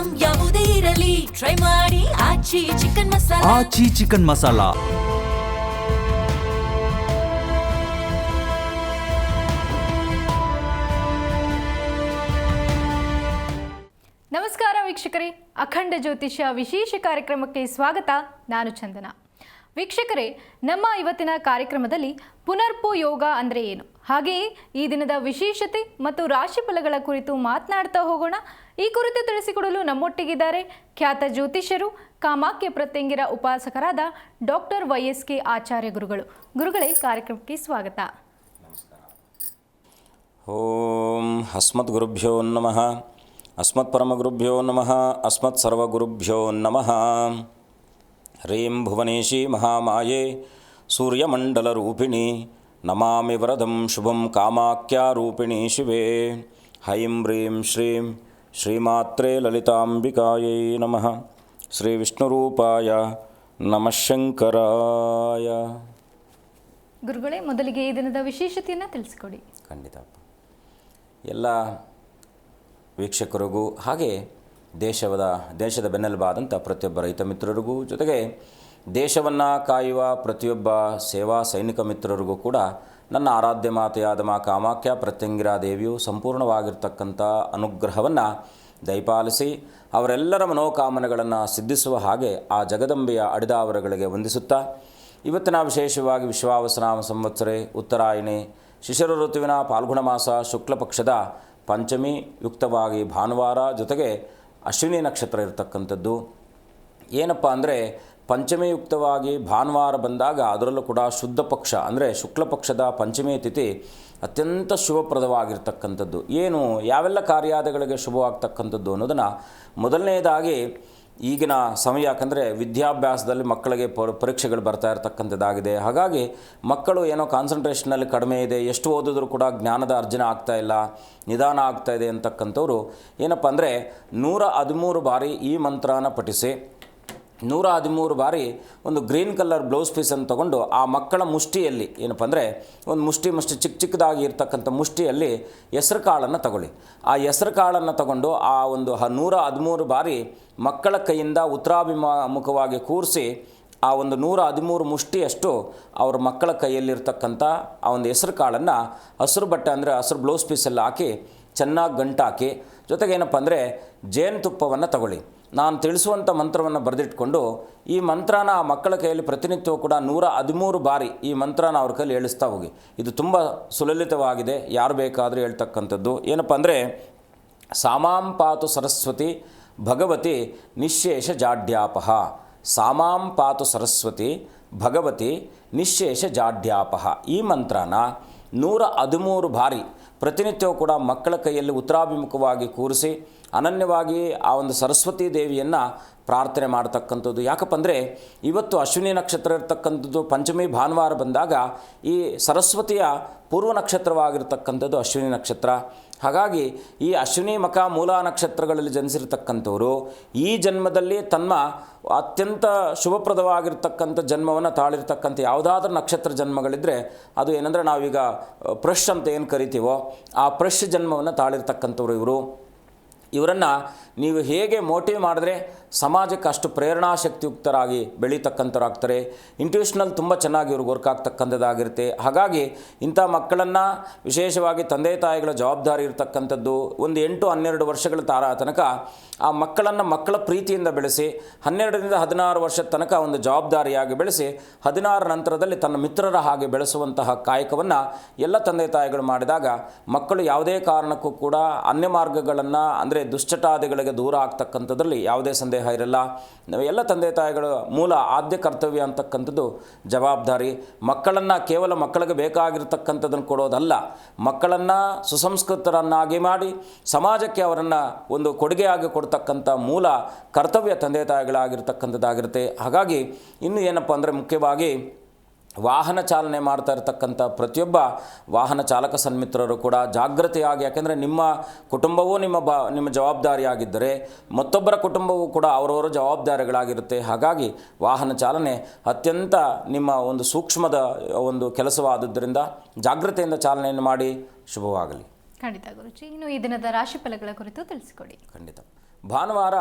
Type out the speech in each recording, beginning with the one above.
Item ಯಾವುದೇ ಇರಲಿ try ಮಾಡಿ ಆಚಿ ಚಿಕನ್ ಮಸಾಲಾ. ಆಚಿ ಚಿಕನ್ ಮಸಾಲಾ. ನಮಸ್ಕಾರ ವೀಕ್ಷಕರೇ, ಅಖಂಡ ಜ್ಯೋತಿಷ್ಯ ವಿಶೇಷ ಕಾರ್ಯಕ್ರಮಕ್ಕೆ ಸ್ವಾಗತ. ನಾನು ಚಂದನ. ವೀಕ್ಷಕರೇ, ನಮ್ಮ ಇವತ್ತಿನ ಕಾರ್ಯಕ್ರಮದಲ್ಲಿ ಪುನರ್ಪು ಯೋಗ ಅಂದರೆ ಏನು, ಹಾಗೆಯೇ ಈ ದಿನದ ವಿಶೇಷತೆ ಮತ್ತು ರಾಶಿ ಫಲಗಳ ಕುರಿತು ಮಾತನಾಡ್ತಾ ಹೋಗೋಣ. ಈ ಕುರಿತು ತಿಳಿಸಿಕೊಡಲು ನಮ್ಮೊಟ್ಟಿಗಿದ್ದಾರೆ ಖ್ಯಾತ ಜ್ಯೋತಿಷ್ಯರು, ಕಾಮಾಖ್ಯ ಪ್ರತ್ಯಂಗಿರ ಉಪಾಸಕರಾದ ಡಾಕ್ಟರ್ YSK ಆಚಾರ್ಯ ಗುರುಗಳು. ಗುರುಗಳೇ, ಕಾರ್ಯಕ್ರಮಕ್ಕೆ ಸ್ವಾಗತ. ಓಂ ಅಸ್ಮತ್ ಗುರುಭ್ಯೋ ನಮಃ, ಅಸ್ಮತ್ ಪರಮಗುರುಭ್ಯೋ ನಮಃ, ಅಸ್ಮತ್ ಸರ್ವಗುರುಭ್ಯೋ ನಮಃ. ಹ್ರೀಂ ಭುವನೇಶಿ ಮಹಾಮಾಯೆ ಸೂರ್ಯಮಂಡಲರೂಪಿಣಿ ನಮಾಮಿ ವರದಂ ಶುಭಂ ಕಾಮಾಖ್ಯಾರೂಪಿಣಿ ಶಿವೆ. ಹೈಂ ಹ್ರೀಂ ಶ್ರೀಂ ಶ್ರೀಮಾತ್ರೇ ಲಲಿತಾಂಬಿಕಾಯೈ ನಮಃ. ಶ್ರೀ ವಿಷ್ಣುರೂಪಾಯ ನಮಃ ಶಂಕರಾಯ. ಗುರುಗಳೇ, ಮೊದಲಿಗೆ ಈ ದಿನದ ವಿಶೇಷತೆಯನ್ನು ತಿಳಿಸಿಕೊಡಿ. ಖಂಡಿತ. ಎಲ್ಲ ವೀಕ್ಷಕರಿಗೂ ಹಾಗೆ ದೇಶದ ಬೆನ್ನೆಲುಬಾದಂಥ ಪ್ರತಿಯೊಬ್ಬ ರೈತ ಮಿತ್ರರಿಗೂ, ಜೊತೆಗೆ ದೇಶವನ್ನು ಕಾಯುವ ಪ್ರತಿಯೊಬ್ಬ ಸೇವಾ ಸೈನಿಕ ಮಿತ್ರರಿಗೂ ಕೂಡ ನನ್ನ ಆರಾಧ್ಯ ಮಾತೆಯಾದ ಮಾ ಕಾಮಾಖ್ಯ ಪ್ರತ್ಯಂಗಿರಾ ದೇವಿಯು ಸಂಪೂರ್ಣವಾಗಿರ್ತಕ್ಕಂಥ ಅನುಗ್ರಹವನ್ನು ದಯಪಾಲಿಸಿ ಅವರೆಲ್ಲರ ಮನೋಕಾಮನೆಗಳನ್ನು ಸಿದ್ಧಿಸುವ ಹಾಗೆ ಆ ಜಗದಂಬೆಯ ಅಡಿದಾವರಗಳಿಗೆ ವಂದಿಸುತ್ತಾ, ಇವತ್ತಿನ ವಿಶೇಷವಾಗಿ ವಿಶ್ವಾವಸನಾಮ ಸಂವತ್ಸರೆ ಉತ್ತರಾಯಣೆ ಶಿಶಿರ ಋತುವಿನ ಫಾಲ್ಗುಣ ಮಾಸ ಶುಕ್ಲ ಪಕ್ಷದ ಪಂಚಮಿ ಯುಕ್ತವಾಗಿ ಭಾನುವಾರ, ಜೊತೆಗೆ ಅಶ್ವಿನಿ ನಕ್ಷತ್ರ ಇರತಕ್ಕಂಥದ್ದು. ಏನಪ್ಪ ಅಂದರೆ ಪಂಚಮಿ ಯುಕ್ತವಾಗಿ ಭಾನುವಾರ ಬಂದಾಗ ಅದರಲ್ಲೂ ಕೂಡ ಶುದ್ಧ ಪಕ್ಷ ಅಂದರೆ ಶುಕ್ಲ ಪಕ್ಷದ ಪಂಚಮಿ ತಿಥಿ ಅತ್ಯಂತ ಶುಭಪ್ರದವಾಗಿರ್ತಕ್ಕಂಥದ್ದು. ಏನು ಯಾವೆಲ್ಲ ಕಾರ್ಯಾದಿಗಳಿಗೆ ಶುಭವಾಗ್ತಕ್ಕಂಥದ್ದು ಅನ್ನೋದನ್ನು ಮೊದಲನೇದಾಗಿ ಈಗಿನ ಸಮಯ, ಯಾಕಂದರೆ ವಿದ್ಯಾಭ್ಯಾಸದಲ್ಲಿ ಮಕ್ಕಳಿಗೆ ಪರೀಕ್ಷೆಗಳು ಬರ್ತಾ ಇರತಕ್ಕಂಥದ್ದಾಗಿದೆ. ಹಾಗಾಗಿ ಮಕ್ಕಳು ಏನೋ ಕಾನ್ಸಂಟ್ರೇಷನಲ್ಲಿ ಕಡಿಮೆ ಇದೆ, ಎಷ್ಟು ಓದಿದ್ರೂ ಕೂಡ ಜ್ಞಾನದ ಅರ್ಜನೆ ಆಗ್ತಾ ಇಲ್ಲ, ನಿಧಾನ ಆಗ್ತಾ ಇದೆ ಅಂತಕ್ಕಂಥವ್ರು ಏನಪ್ಪ ಅಂದರೆ 113 ಬಾರಿ ಈ ಮಂತ್ರನ ಪಠಿಸಿ 113 ಬಾರಿ ಒಂದು ಗ್ರೀನ್ ಕಲರ್ ಬ್ಲೌಸ್ ಪೀಸನ್ನು ತೊಗೊಂಡು ಆ ಮಕ್ಕಳ ಮುಷ್ಟಿಯಲ್ಲಿ ಏನಪ್ಪ ಅಂದರೆ ಒಂದು ಮುಷ್ಟಿ ಚಿಕ್ಕದಾಗಿ ಇರ್ತಕ್ಕಂಥ ಮುಷ್ಟಿಯಲ್ಲಿ ಹೆಸರು ಕಾಳನ್ನು ತಗೊಳ್ಳಿ. ಆ ಹೆಸರು ಕಾಳನ್ನು ತಗೊಂಡು ಆ ಒಂದು 113 ಬಾರಿ ಮಕ್ಕಳ ಕೈಯಿಂದ ಉತ್ತರಾಭಿಮುಖವಾಗಿ ಕೂರಿಸಿ ಆ ಒಂದು 113 ಮುಷ್ಟಿಯಷ್ಟು ಅವ್ರ ಮಕ್ಕಳ ಕೈಯಲ್ಲಿರ್ತಕ್ಕಂಥ ಆ ಒಂದು ಹೆಸರು ಕಾಳನ್ನು ಹಸಿರು ಬಟ್ಟೆ ಅಂದರೆ ಹಸಿರು ಬ್ಲೌಸ್ ಪೀಸಲ್ಲಿ ಹಾಕಿ ಚೆನ್ನಾಗಿ ಗಂಟಾಕಿ, ಜೊತೆಗೆ ಏನಪ್ಪ ಅಂದರೆ ಜೇನುತುಪ್ಪವನ್ನು ತಗೊಳ್ಳಿ. ನಾನು ತಿಳಿಸುವಂಥ ಮಂತ್ರವನ್ನು ಬರೆದಿಟ್ಕೊಂಡು ಈ ಮಂತ್ರನ ಆ ಮಕ್ಕಳ ಕೈಯಲ್ಲಿ ಪ್ರತಿನಿತ್ಯವೂ ಕೂಡ 113 ಬಾರಿ ಈ ಮಂತ್ರನ ಅವ್ರ ಕೈಯಲ್ಲಿ ಹೇಳಿಸ್ತಾ ಹೋಗಿ. ಇದು ತುಂಬ ಸುಲಲಿತವಾಗಿದೆ, ಯಾರು ಬೇಕಾದರೂ ಹೇಳ್ತಕ್ಕಂಥದ್ದು. ಏನಪ್ಪ ಅಂದರೆ ಸಾಮಾಂ ಪಾತು ಸರಸ್ವತಿ ಭಗವತಿ ನಿಶ್ಶೇಷ ಜಾಡ್ಯಾಪಹ. ಸಾಮಾಂ ಪಾತು ಸರಸ್ವತಿ ಭಗವತಿ ನಿಶ್ಶೇಷ ಜಾಡ್ಯಾಪಹ. ಈ ಮಂತ್ರನ 113 ಬಾರಿ ಪ್ರತಿನಿತ್ಯವೂ ಕೂಡ ಮಕ್ಕಳ ಕೈಯಲ್ಲಿ ಉತ್ತರಾಭಿಮುಖವಾಗಿ ಕೂರಿಸಿ ಅನನ್ಯವಾಗಿ ಆ ಒಂದು ಸರಸ್ವತಿ ದೇವಿಯನ್ನು ಪ್ರಾರ್ಥನೆ ಮಾಡ್ತಕ್ಕಂಥದ್ದು. ಯಾಕಪ್ಪ ಅಂದರೆ ಇವತ್ತು ಅಶ್ವಿನಿ ನಕ್ಷತ್ರ ಇರ್ತಕ್ಕಂಥದ್ದು, ಪಂಚಮಿ ಭಾನುವಾರ ಬಂದಾಗ ಈ ಸರಸ್ವತಿಯ ಪೂರ್ವ ನಕ್ಷತ್ರವಾಗಿರ್ತಕ್ಕಂಥದ್ದು ಅಶ್ವಿನಿ ನಕ್ಷತ್ರ. ಹಾಗಾಗಿ ಈ ಅಶ್ವಿನಿ ಮಖ ಮೂಲ ನಕ್ಷತ್ರಗಳಲ್ಲಿ ಜನಿಸಿರ್ತಕ್ಕಂಥವರು ಈ ಜನ್ಮದಲ್ಲಿ ತನ್ನ ಅತ್ಯಂತ ಶುಭಪ್ರದವಾಗಿರ್ತಕ್ಕಂಥ ಜನ್ಮವನ್ನು ತಾಳಿರ್ತಕ್ಕಂಥ ಯಾವುದಾದ್ರೂ ನಕ್ಷತ್ರ ಜನ್ಮಗಳಿದ್ದರೆ ಅದು ಏನಂದರೆ ನಾವೀಗ ಪ್ರಶ್ ಅಂತ ಏನು ಕರಿತೀವೋ ಆ ಪ್ರಶ್ ಜನ್ಮವನ್ನು ತಾಳಿರ್ತಕ್ಕಂಥವ್ರು ಇವರನ್ನು ನೀವು ಹೇಗೆ ಮೋಟಿವ್ ಮಾಡಿದ್ರೆ ಸಮಾಜಕ್ಕೆ ಅಷ್ಟು ಪ್ರೇರಣಾಶಕ್ತಿಯುಕ್ತರಾಗಿ ಬೆಳೀತಕ್ಕಂಥವ್ರಾಗ್ತಾರೆ. ಇಂಟ್ಯೂಷನಲ್ಲಿ ತುಂಬ ಚೆನ್ನಾಗಿ ಇವ್ರಿಗೆ ವರ್ಕ್ ಆಗ್ತಕ್ಕಂಥದ್ದಾಗಿರುತ್ತೆ. ಹಾಗಾಗಿ ಇಂಥ ಮಕ್ಕಳನ್ನು ವಿಶೇಷವಾಗಿ ತಂದೆ ತಾಯಿಗಳ ಜವಾಬ್ದಾರಿ ಇರತಕ್ಕಂಥದ್ದು. ಒಂದು 8-12 ವರ್ಷಗಳ ತನಕ ಆ ಮಕ್ಕಳನ್ನು ಮಕ್ಕಳ ಪ್ರೀತಿಯಿಂದ ಬೆಳೆಸಿ 12ರಿಂದ 16 ವರ್ಷದ ತನಕ ಒಂದು ಜವಾಬ್ದಾರಿಯಾಗಿ ಬೆಳೆಸಿ 16 ನಂತರದಲ್ಲಿ ತನ್ನ ಮಿತ್ರರ ಹಾಗೆ ಬೆಳೆಸುವಂತಹ ಕಾಯಕವನ್ನು ಎಲ್ಲ ತಂದೆ ತಾಯಿಗಳು ಮಾಡಿದಾಗ ಮಕ್ಕಳು ಯಾವುದೇ ಕಾರಣಕ್ಕೂ ಕೂಡ ಅನ್ಯ ಮಾರ್ಗಗಳನ್ನು ಅಂದರೆ ದುಶ್ಚಟಾದಿಗಳಿಗೆ ದೂರ ಆಗ್ತಕ್ಕಂಥದ್ರಲ್ಲಿ ಯಾವುದೇ ಸಂದೇಹ ಇರಲ್ಲ. ಎಲ್ಲ ತಂದೆ ತಾಯಿಗಳ ಮೂಲ ಆದ್ಯ ಕರ್ತವ್ಯ ಅಂತಕ್ಕಂಥದ್ದು ಜವಾಬ್ದಾರಿ. ಮಕ್ಕಳನ್ನು ಕೇವಲ ಮಕ್ಕಳಿಗೆ ಬೇಕಾಗಿರ್ತಕ್ಕಂಥದ್ದನ್ನು ಕೊಡೋದಲ್ಲ, ಮಕ್ಕಳನ್ನು ಸುಸಂಸ್ಕೃತರನ್ನಾಗಿ ಮಾಡಿ ಸಮಾಜಕ್ಕೆ ಅವರನ್ನು ಒಂದು ಕೊಡುಗೆಯಾಗಿ ಕೊಡ್ತಕ್ಕಂಥ ಮೂಲ ಕರ್ತವ್ಯ ತಂದೆ ತಾಯಿಗಳಾಗಿರ್ತಕ್ಕಂಥದ್ದಾಗಿರುತ್ತೆ. ಹಾಗಾಗಿ ಇನ್ನು ಏನಪ್ಪ ಅಂದರೆ ಮುಖ್ಯವಾಗಿ ವಾಹನ ಚಾಲನೆ ಮಾಡ್ತಾ ಇರತಕ್ಕಂಥ ಪ್ರತಿಯೊಬ್ಬ ವಾಹನ ಚಾಲಕ ಸನ್ಮಿತ್ರರು ಕೂಡ ಜಾಗೃತಿಯಾಗಿ, ಯಾಕೆಂದರೆ ನಿಮ್ಮ ಕುಟುಂಬವೂ ನಿಮ್ಮ ಜವಾಬ್ದಾರಿಯಾಗಿದ್ದರೆ ಮತ್ತೊಬ್ಬರ ಕುಟುಂಬವೂ ಕೂಡ ಅವರವರ ಜವಾಬ್ದಾರಿಗಳಾಗಿರುತ್ತೆ. ಹಾಗಾಗಿ ವಾಹನ ಚಾಲನೆ ಅತ್ಯಂತ ನಿಮ್ಮ ಒಂದು ಸೂಕ್ಷ್ಮದ ಒಂದು ಕೆಲಸವಾದದ್ದರಿಂದ ಜಾಗೃತಿಯಿಂದ ಚಾಲನೆಯನ್ನು ಮಾಡಿ. ಶುಭವಾಗಲಿ. ಖಂಡಿತ ಗುರುಜಿ. ಇನ್ನು ಈ ದಿನದ ರಾಶಿ ಫಲಗಳ ಕುರಿತು ತಿಳಿಸಿಕೊಡಿ. ಖಂಡಿತ. ಭಾನುವಾರ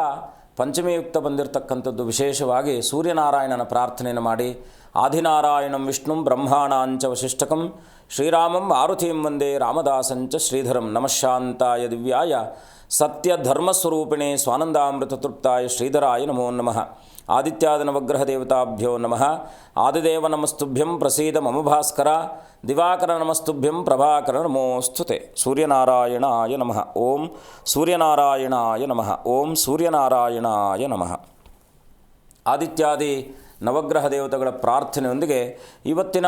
ಪಂಚಮಿಯುಕ್ತ ಬಂದಿರತಕ್ಕಂಥದ್ದು ವಿಶೇಷವಾಗಿ ಸೂರ್ಯನಾರಾಯಣನ ಪ್ರಾರ್ಥನೆಯನ್ನು ಮಾಡಿ ಆದಿನಾರಾಯಣಂ ವಿಷ್ಣುಂ ಬ್ರಹ್ಮಾಣಾಂಚ ವಶಿಷ್ಠಕಂ ಶ್ರೀರಾಮಂ ಮಾರುತಿಂ ವಂದೇ ರಾಮದಾಸಂಚ ಶ್ರೀಧರಂ ನಮಃಶಾಂತಾಯ ದಿವ್ಯಾಯ ಸತ್ಯಧರ್ಮಸ್ವರೂಪಿಣೆ ಸ್ವಾನಂದಾಮೃತ ತೃಪ್ತಾಯ ಶ್ರೀಧರಾಯ ನಮೋ ನಮಃ ಆದಿತ್ಯಾದ ನವಗ್ರಹ ದೇವತಾಭ್ಯೋ ನಮಃ ಆದಿದೇವ ನಮಸ್ತುಭ್ಯಂ ಪ್ರಸೀದ ಮಮ ಭಾಸ್ಕರ ದಿವಾಕರ ನಮಸ್ತುಭ್ಯಂ ಪ್ರಭಾಕರ ನಮೋಸ್ತುತೆ ಸೂರ್ಯನಾರಾಯಣಾಯ ನಮಃ ಓಂ ಸೂರ್ಯನಾರಾಯಣಾಯ ನಮಃ ಓಂ ಸೂರ್ಯನಾರಾಯಣಾಯ ನಮಃ. ಆದಿತ್ಯಾದಿ ನವಗ್ರಹ ದೇವತೆಗಳ ಪ್ರಾರ್ಥನೆಯೊಂದಿಗೆ ಇವತ್ತಿನ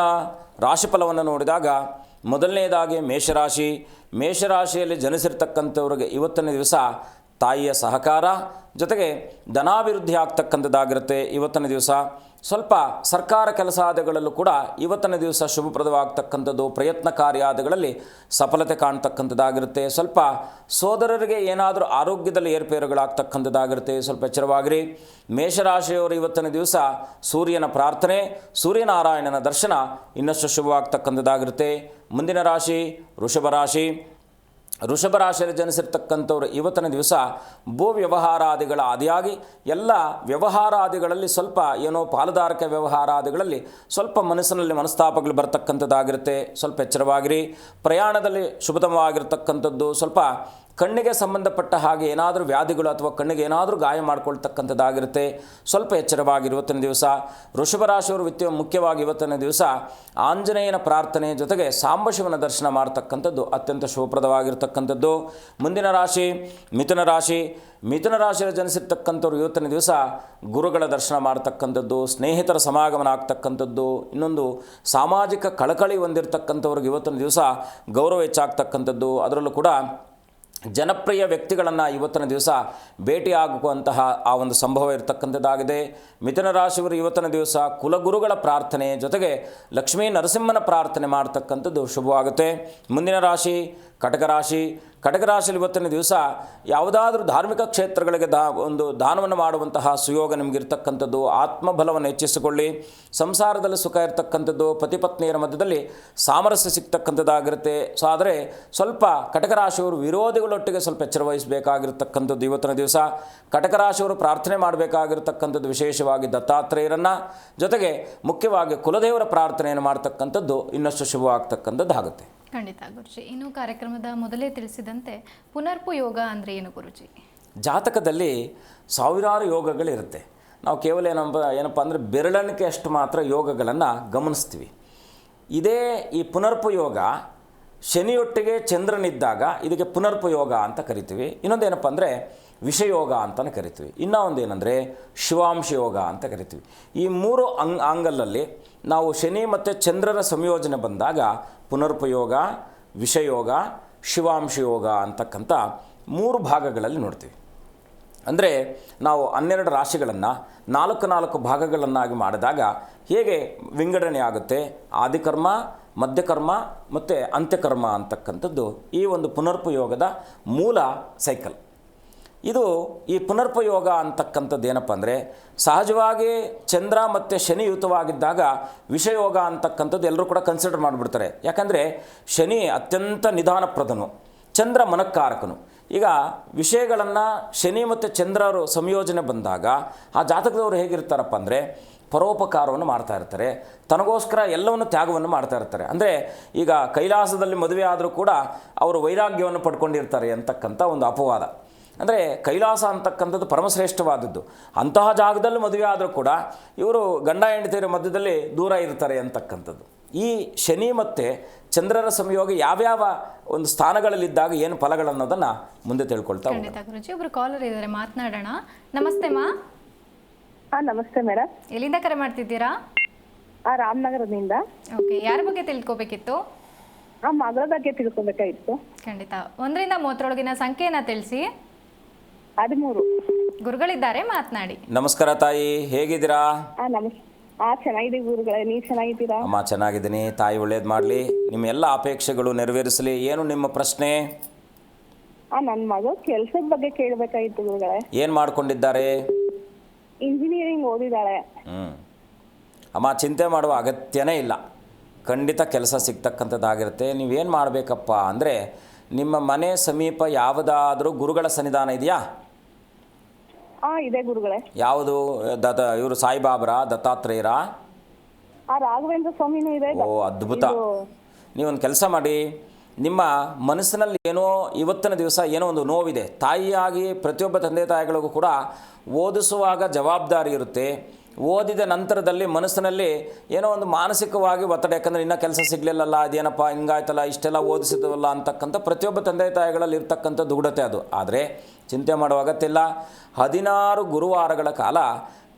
ರಾಶಿಫಲವನ್ನು ನೋಡಿದಾಗ ಮೊದಲನೇದಾಗಿ ಮೇಷರಾಶಿಯಲ್ಲಿ ಜನಿಸಿರ್ತಕ್ಕಂಥವ್ರಿಗೆ ಇವತ್ತಿನ ದಿವಸ ತಾಯಿಯ ಸಹಕಾರ ಜೊತೆಗೆ ಧನಾಭಿವೃದ್ಧಿ ಆಗ್ತಕ್ಕಂಥದ್ದಾಗಿರುತ್ತೆ. ಇವತ್ತಿನ ದಿವಸ ಸ್ವಲ್ಪ ಸರ್ಕಾರ ಕೆಲಸಾದಿಗಳಲ್ಲೂ ಕೂಡ ಇವತ್ತಿನ ದಿವಸ ಶುಭಪ್ರದವಾಗ್ತಕ್ಕಂಥದ್ದು, ಪ್ರಯತ್ನ ಕಾರ್ಯಾದಿಗಳಲ್ಲಿ ಸಫಲತೆ ಕಾಣ್ತಕ್ಕಂಥದ್ದಾಗಿರುತ್ತೆ. ಸ್ವಲ್ಪ ಸೋದರರಿಗೆ ಏನಾದರೂ ಆರೋಗ್ಯದಲ್ಲಿ ಏರ್ಪೇರುಗಳಾಗ್ತಕ್ಕಂಥದ್ದಾಗಿರುತ್ತೆ, ಸ್ವಲ್ಪ ಎಚ್ಚರವಾಗಿರಿ. ಮೇಷರಾಶಿಯವರು ಇವತ್ತಿನ ದಿವಸ ಸೂರ್ಯನ ಪ್ರಾರ್ಥನೆ, ಸೂರ್ಯನಾರಾಯಣನ ದರ್ಶನ ಇನ್ನಷ್ಟು ಶುಭವಾಗ್ತಕ್ಕಂಥದ್ದಾಗಿರುತ್ತೆ. ಮುಂದಿನ ರಾಶಿ ವೃಷಭ ರಾಶಿಯಲ್ಲಿ ಜನಿಸಿರ್ತಕ್ಕಂಥವ್ರು ಇವತ್ತಿನ ದಿವಸ ಭೂ ವ್ಯವಹಾರಾದಿಗಳ ಆದಿಯಾಗಿ ಎಲ್ಲ ವ್ಯವಹಾರಾದಿಗಳಲ್ಲಿ ಸ್ವಲ್ಪ ಏನೋ ಪಾಲುದಾರಿಕೆ ವ್ಯವಹಾರಾದಿಗಳಲ್ಲಿ ಸ್ವಲ್ಪ ಮನಸ್ತಾಪಗಳು ಬರ್ತಕ್ಕಂಥದ್ದಾಗಿರುತ್ತೆ, ಸ್ವಲ್ಪ ಎಚ್ಚರವಾಗಿರಿ. ಪ್ರಯಾಣದಲ್ಲಿ ಶುಭತಮವಾಗಿರ್ತಕ್ಕಂಥದ್ದು, ಸ್ವಲ್ಪ ಕಣ್ಣಿಗೆ ಸಂಬಂಧಪಟ್ಟ ಹಾಗೆ ಏನಾದರೂ ವ್ಯಾಧಿಗಳು ಅಥವಾ ಕಣ್ಣಿಗೆ ಏನಾದರೂ ಗಾಯ ಮಾಡ್ಕೊಳ್ತಕ್ಕಂಥದ್ದಾಗಿರುತ್ತೆ, ಸ್ವಲ್ಪ ಎಚ್ಚರವಾಗಿ ಇವತ್ತಿನ ದಿವಸ. ವೃಷಭ ರಾಶಿಯವರು ಮುಖ್ಯವಾಗಿ ಇವತ್ತಿನ ದಿವಸ ಆಂಜನೇಯನ ಪ್ರಾರ್ಥನೆ ಜೊತೆಗೆ ಸಾಂಬಶಿವನ ದರ್ಶನ ಮಾಡ್ತಕ್ಕಂಥದ್ದು ಅತ್ಯಂತ ಶುಭಪ್ರದವಾಗಿರ್ತಕ್ಕಂಥದ್ದು. ಮುಂದಿನ ರಾಶಿ ಮಿಥುನ ರಾಶಿಯಲ್ಲಿ ಜನಿಸಿರ್ತಕ್ಕಂಥವ್ರು ಇವತ್ತಿನ ದಿವಸ ಗುರುಗಳ ದರ್ಶನ ಮಾಡ್ತಕ್ಕಂಥದ್ದು, ಸ್ನೇಹಿತರ ಸಮಾಗಮನ ಆಗ್ತಕ್ಕಂಥದ್ದು, ಇನ್ನೊಂದು ಸಾಮಾಜಿಕ ಕಳಕಳಿ ಹೊಂದಿರತಕ್ಕಂಥವ್ರಿಗೆ ಇವತ್ತಿನ ದಿವಸ ಗೌರವ ಹೆಚ್ಚಾಗ್ತಕ್ಕಂಥದ್ದು, ಅದರಲ್ಲೂ ಕೂಡ ಜನಪ್ರಿಯ ವ್ಯಕ್ತಿಗಳನ್ನು ಇವತ್ತಿನ ದಿವಸ ಭೇಟಿಯಾಗುವಂತಹ ಆ ಒಂದು ಸಂಭವ ಇರತಕ್ಕಂಥದ್ದಾಗಿದೆ. ಮಿಥುನ ರಾಶಿಯವರು ಇವತ್ತಿನ ದಿವಸ ಕುಲಗುರುಗಳ ಪ್ರಾರ್ಥನೆ ಜೊತೆಗೆ ಲಕ್ಷ್ಮೀ ನರಸಿಂಹನ ಪ್ರಾರ್ಥನೆ ಮಾಡ್ತಕ್ಕಂಥದ್ದು ಶುಭವಾಗುತ್ತೆ. ಮುಂದಿನ ರಾಶಿ ಕಟಕರಾಶಿಯಲ್ಲಿ ಇವತ್ತಿನ ದಿವಸ ಯಾವುದಾದ್ರೂ ಧಾರ್ಮಿಕ ಕ್ಷೇತ್ರಗಳಿಗೆ ಒಂದು ದಾನವನ್ನು ಮಾಡುವಂತಹ ಸುಯೋಗ ನಿಮಗಿರ್ತಕ್ಕಂಥದ್ದು, ಆತ್ಮಬಲವನ್ನು ಹೆಚ್ಚಿಸಿಕೊಳ್ಳಿ. ಸಂಸಾರದಲ್ಲಿ ಸುಖ ಇರತಕ್ಕಂಥದ್ದು, ಪತಿ ಪತ್ನಿಯರ ಮಧ್ಯದಲ್ಲಿ ಸಾಮರಸ್ಯ ಸಿಗ್ತಕ್ಕಂಥದ್ದಾಗಿರುತ್ತೆ. ಸೊ ಆದರೆ ಸ್ವಲ್ಪ ಕಟಕರಾಶಿಯವರು ವಿರೋಧಿಗಳೊಟ್ಟಿಗೆ ಸ್ವಲ್ಪ ಎಚ್ಚರ ವಹಿಸಬೇಕಾಗಿರ್ತಕ್ಕಂಥದ್ದು ಇವತ್ತಿನ ದಿವಸ. ಕಟಕರಾಶಿಯವರು ಪ್ರಾರ್ಥನೆ ಮಾಡಬೇಕಾಗಿರ್ತಕ್ಕಂಥದ್ದು ವಿಶೇಷವಾಗಿ ದತ್ತಾತ್ರೇಯರನ್ನು ಜೊತೆಗೆ ಮುಖ್ಯವಾಗಿ ಕುಲದೇವರ ಪ್ರಾರ್ಥನೆಯನ್ನು ಮಾಡ್ತಕ್ಕಂಥದ್ದು ಇನ್ನಷ್ಟು ಶುಭವಾಗ್ತಕ್ಕಂಥದ್ದು ಆಗುತ್ತೆ. ಖಂಡಿತ ಗುರುಜಿ. ಇನ್ನು ಕಾರ್ಯಕ್ರಮದ ಮೊದಲೇ ತಿಳಿಸಿದಂತೆ ಪುನರ್ಪು ಯೋಗ ಅಂದರೆ ಏನು ಗುರುಜಿ? ಜಾತಕದಲ್ಲಿ ಸಾವಿರಾರು ಯೋಗಗಳಿರುತ್ತೆ. ನಾವು ಕೇವಲ ಏನಪ್ಪ ಅಂದರೆ ಬೆರಳಿಕೆ ಅಷ್ಟು ಮಾತ್ರ ಯೋಗಗಳನ್ನು ಗಮನಿಸ್ತೀವಿ. ಈ ಪುನರ್ಪು ಯೋಗ ಶನಿಯೊಟ್ಟಿಗೆ ಚಂದ್ರನಿದ್ದಾಗ ಇದಕ್ಕೆ ಪುನರ್ಪು ಯೋಗ ಅಂತ ಕರಿತೀವಿ. ಇನ್ನೊಂದೇನಪ್ಪ ಅಂದರೆ ವಿಷಯೋಗ ಅಂತಲೇ ಕರಿತೀವಿ. ಇನ್ನೂ ಒಂದೇನೆಂದರೆ ಶಿವಾಂಶ ಯೋಗ ಅಂತ ಕರಿತೀವಿ. ಈ ಮೂರು ಆಂಗಲಲ್ಲಿ ನಾವು ಶನಿ ಮತ್ತು ಚಂದ್ರರ ಸಂಯೋಜನೆ ಬಂದಾಗ ಪುನರ್ಪಯೋಗ, ವಿಷಯೋಗ, ಶಿವಾಂಶ ಯೋಗ ಅಂತಕ್ಕಂಥ ಮೂರು ಭಾಗಗಳಲ್ಲಿ ನೋಡ್ತೀವಿ. ಅಂದರೆ ನಾವು 12 ರಾಶಿಗಳನ್ನು 4 ಭಾಗಗಳನ್ನಾಗಿ ಮಾಡಿದಾಗ ಹೇಗೆ ವಿಂಗಡಣೆ ಆಗುತ್ತೆ, ಆದಿಕರ್ಮ, ಮಧ್ಯಕರ್ಮ ಮತ್ತು ಅಂತ್ಯಕರ್ಮ ಅಂತಕ್ಕಂಥದ್ದು ಈ ಒಂದು ಪುನರ್ಪಯೋಗದ ಮೂಲ ಸೈಕಲ್. ಈ ಪುನರ್ಪಯೋಗ ಅಂತಕ್ಕಂಥದ್ದು ಏನಪ್ಪ ಅಂದರೆ ಸಹಜವಾಗಿ ಚಂದ್ರ ಮತ್ತು ಶನಿ ಯುತವಾಗಿದ್ದಾಗ ವಿಷಯೋಗ ಅಂತಕ್ಕಂಥದ್ದು ಎಲ್ಲರೂ ಕೂಡ ಕನ್ಸಿಡರ್ ಮಾಡಿಬಿಡ್ತಾರೆ. ಯಾಕಂದರೆ ಶನಿ ಅತ್ಯಂತ ನಿಧಾನಪ್ರದನು, ಚಂದ್ರ ಮನಕ್ಕಾರಕನು. ಈಗ ವಿಷಯಗಳನ್ನು ಶನಿ ಮತ್ತು ಚಂದ್ರರು ಸಂಯೋಜನೆ ಬಂದಾಗ ಆ ಜಾತಕದವರು ಹೇಗಿರ್ತಾರಪ್ಪ ಅಂದರೆ ಪರೋಪಕಾರವನ್ನು ಮಾಡ್ತಾ ಇರ್ತಾರೆ, ತನಗೋಸ್ಕರ ಎಲ್ಲವನ್ನು ತ್ಯಾಗವನ್ನು ಮಾಡ್ತಾ ಇರ್ತಾರೆ. ಅಂದರೆ ಈಗ ಕೈಲಾಸದಲ್ಲಿ ಮದುವೆ ಆದರೂ ಕೂಡ ಅವರು ವೈರಾಗ್ಯವನ್ನು ಪಡ್ಕೊಂಡಿರ್ತಾರೆ ಅಂತಕ್ಕಂಥ ಒಂದು ಅಪವಾದ. ಅಂದರೆ ಕೈಲಾಸ ಅಂತಕ್ಕಂಥದ್ದು ಪರಮಶ್ರೇಷ್ಠವಾದದ್ದು. ಅಂತಹ ಜಾಗದಲ್ಲಿ ಮದುವೆ ಆದರೂ ಕೂಡ ಇವರು ಗಂಡ ಹೆಂಡತಿಯರ ಮಧ್ಯದಲ್ಲಿ ದೂರ ಇರ್ತಾರೆ ಅಂತಕ್ಕಂಥದ್ದು. ಈ ಶನಿ ಮತ್ತು ಚಂದ್ರರ ಸಂಯೋಗ ಯಾವ್ಯಾವ ಒಂದು ಸ್ಥಾನಗಳಲ್ಲಿದ್ದಾಗ ಏನು ಫಲಗಳನ್ನೋದನ್ನು ಮುಂದೆ ತಿಳ್ಕೊಳ್ತಾ ಖಂಡಿತ ಗುರುಜಿ. ಒಬ್ಬರು ಕಾಲರ್ ಇದ್ದಾರೆ, ಮಾತನಾಡೋಣ. ನಮಸ್ತೆ ಮಾ. ನಮಸ್ತೆ ಮೇಡಮ್. ಎಲ್ಲಿಂದ ಕರೆ ಮಾಡ್ತಿದ್ದೀರಾ? ರಾಮನಗರದಿಂದ. ಓಕೆ, ಯಾರ ಬಗ್ಗೆ ತಿಳ್ಕೊಬೇಕಿತ್ತು? ಮಗಳ ಬಗ್ಗೆ ತಿಳ್ಕೊಬೇಕಾಗಿತ್ತು. ಖಂಡಿತ. 1 ರಿಂದ 30 ಸಂಖ್ಯೆಯನ್ನು ತಿಳಿಸಿ. 13. ಗುರುಗಳಿದ್ದಾರೆ, ಮಾತನಾಡಿ. ನಮಸ್ಕಾರ ತಾಯಿ, ಹೇಗಿದ್ದೀರಾ? ಚೆನ್ನಾಗಿದ್ದೀವಿ ಗುರುಗಳೇ, ನೀವು ಚೆನ್ನಾಗಿದ್ದೀರಾ? ಅಮ್ಮ ಚೆನ್ನಾಗಿದ್ದೀನಿ. ತಾಯಿ ಒಳ್ಳೇದು ಮಾಡಲಿ, ನಿಮ್ಮ ಎಲ್ಲ ಅಪೇಕ್ಷೆಗಳು ನೆರವೇರಿಸಲಿ. ಏನು ನಿಮ್ಮ ಪ್ರಶ್ನೆ? ನನ್ನ ಮಗಳು ಕೆಲಸದ ಬಗ್ಗೆ ಕೇಳಬೇಕಾಗಿತ್ತು ಗುರುಗಳೇ. ಏನು ಮಾಡ್ಕೊಂಡಿದ್ದಾರೆ? ಇಂಜಿನಿಯರಿಂಗ್ ಓದಿದ್ದಾಳೆ. ಅಮ್ಮ ಚಿಂತೆ ಮಾಡುವ ಅಗತ್ಯನೇ ಇಲ್ಲ, ಖಂಡಿತ ಕೆಲಸ ಸಿಗ್ತಕ್ಕಂಥದ್ದಾಗಿರುತ್ತೆ. ನೀವೇನು ಮಾಡಬೇಕಪ್ಪ ಅಂದರೆ ನಿಮ್ಮ ಮನೆ ಸಮೀಪ ಯಾವುದಾದ್ರೂ ಗುರುಗಳ ಸನ್ನಿಧಾನ ಇದೆಯಾ? ಇದೆ ಗುರುಗಳೇ. ಯಾವುದು ಇವರು ಸಾಯಿಬಾಬರಾ ದತ್ತಾತ್ರೇಯರಾ? ರಾಘವೇಂದ್ರ ಸ್ವಾಮಿನೂ ಇದೆ. ಓ ಅದ್ಭುತ. ನೀವೊಂದು ಕೆಲಸ ಮಾಡಿ, ನಿಮ್ಮ ಮನಸ್ಸಿನಲ್ಲಿ ಏನೋ ಇವತ್ತಿನ ದಿವಸ ಏನೋ ಒಂದು ನೋವಿದೆ. ತಾಯಿಯಾಗಿ ಪ್ರತಿಯೊಬ್ಬ ತಂದೆ ತಾಯಿಗಳಿಗೂ ಕೂಡ ಓದಿಸುವಾಗ ಜವಾಬ್ದಾರಿ ಇರುತ್ತೆ. ಓದಿದ ನಂತರದಲ್ಲಿ ಮನಸ್ಸಿನಲ್ಲಿ ಏನೋ ಒಂದು ಮಾನಸಿಕವಾಗಿ ಒತ್ತಡ, ಯಾಕಂದರೆ ಇನ್ನೂ ಕೆಲಸ ಸಿಗಲಿಲ್ಲಲ್ಲ, ಅದೇನಪ್ಪ ಹಿಂಗಾಯ್ತಲ್ಲ, ಇಷ್ಟೆಲ್ಲ ಓದಿಸಿದವಲ್ಲ ಅಂತಕ್ಕಂಥ ಪ್ರತಿಯೊಬ್ಬ ತಂದೆ ತಾಯಿಗಳಲ್ಲಿ ಇರ್ತಕ್ಕಂಥ ದುಗುಡತೆ ಅದು. ಆದರೆ ಚಿಂತೆ ಮಾಡುವ ಅಗತ್ಯ ಇಲ್ಲ. 16 ಗುರುವಾರಗಳ ಕಾಲ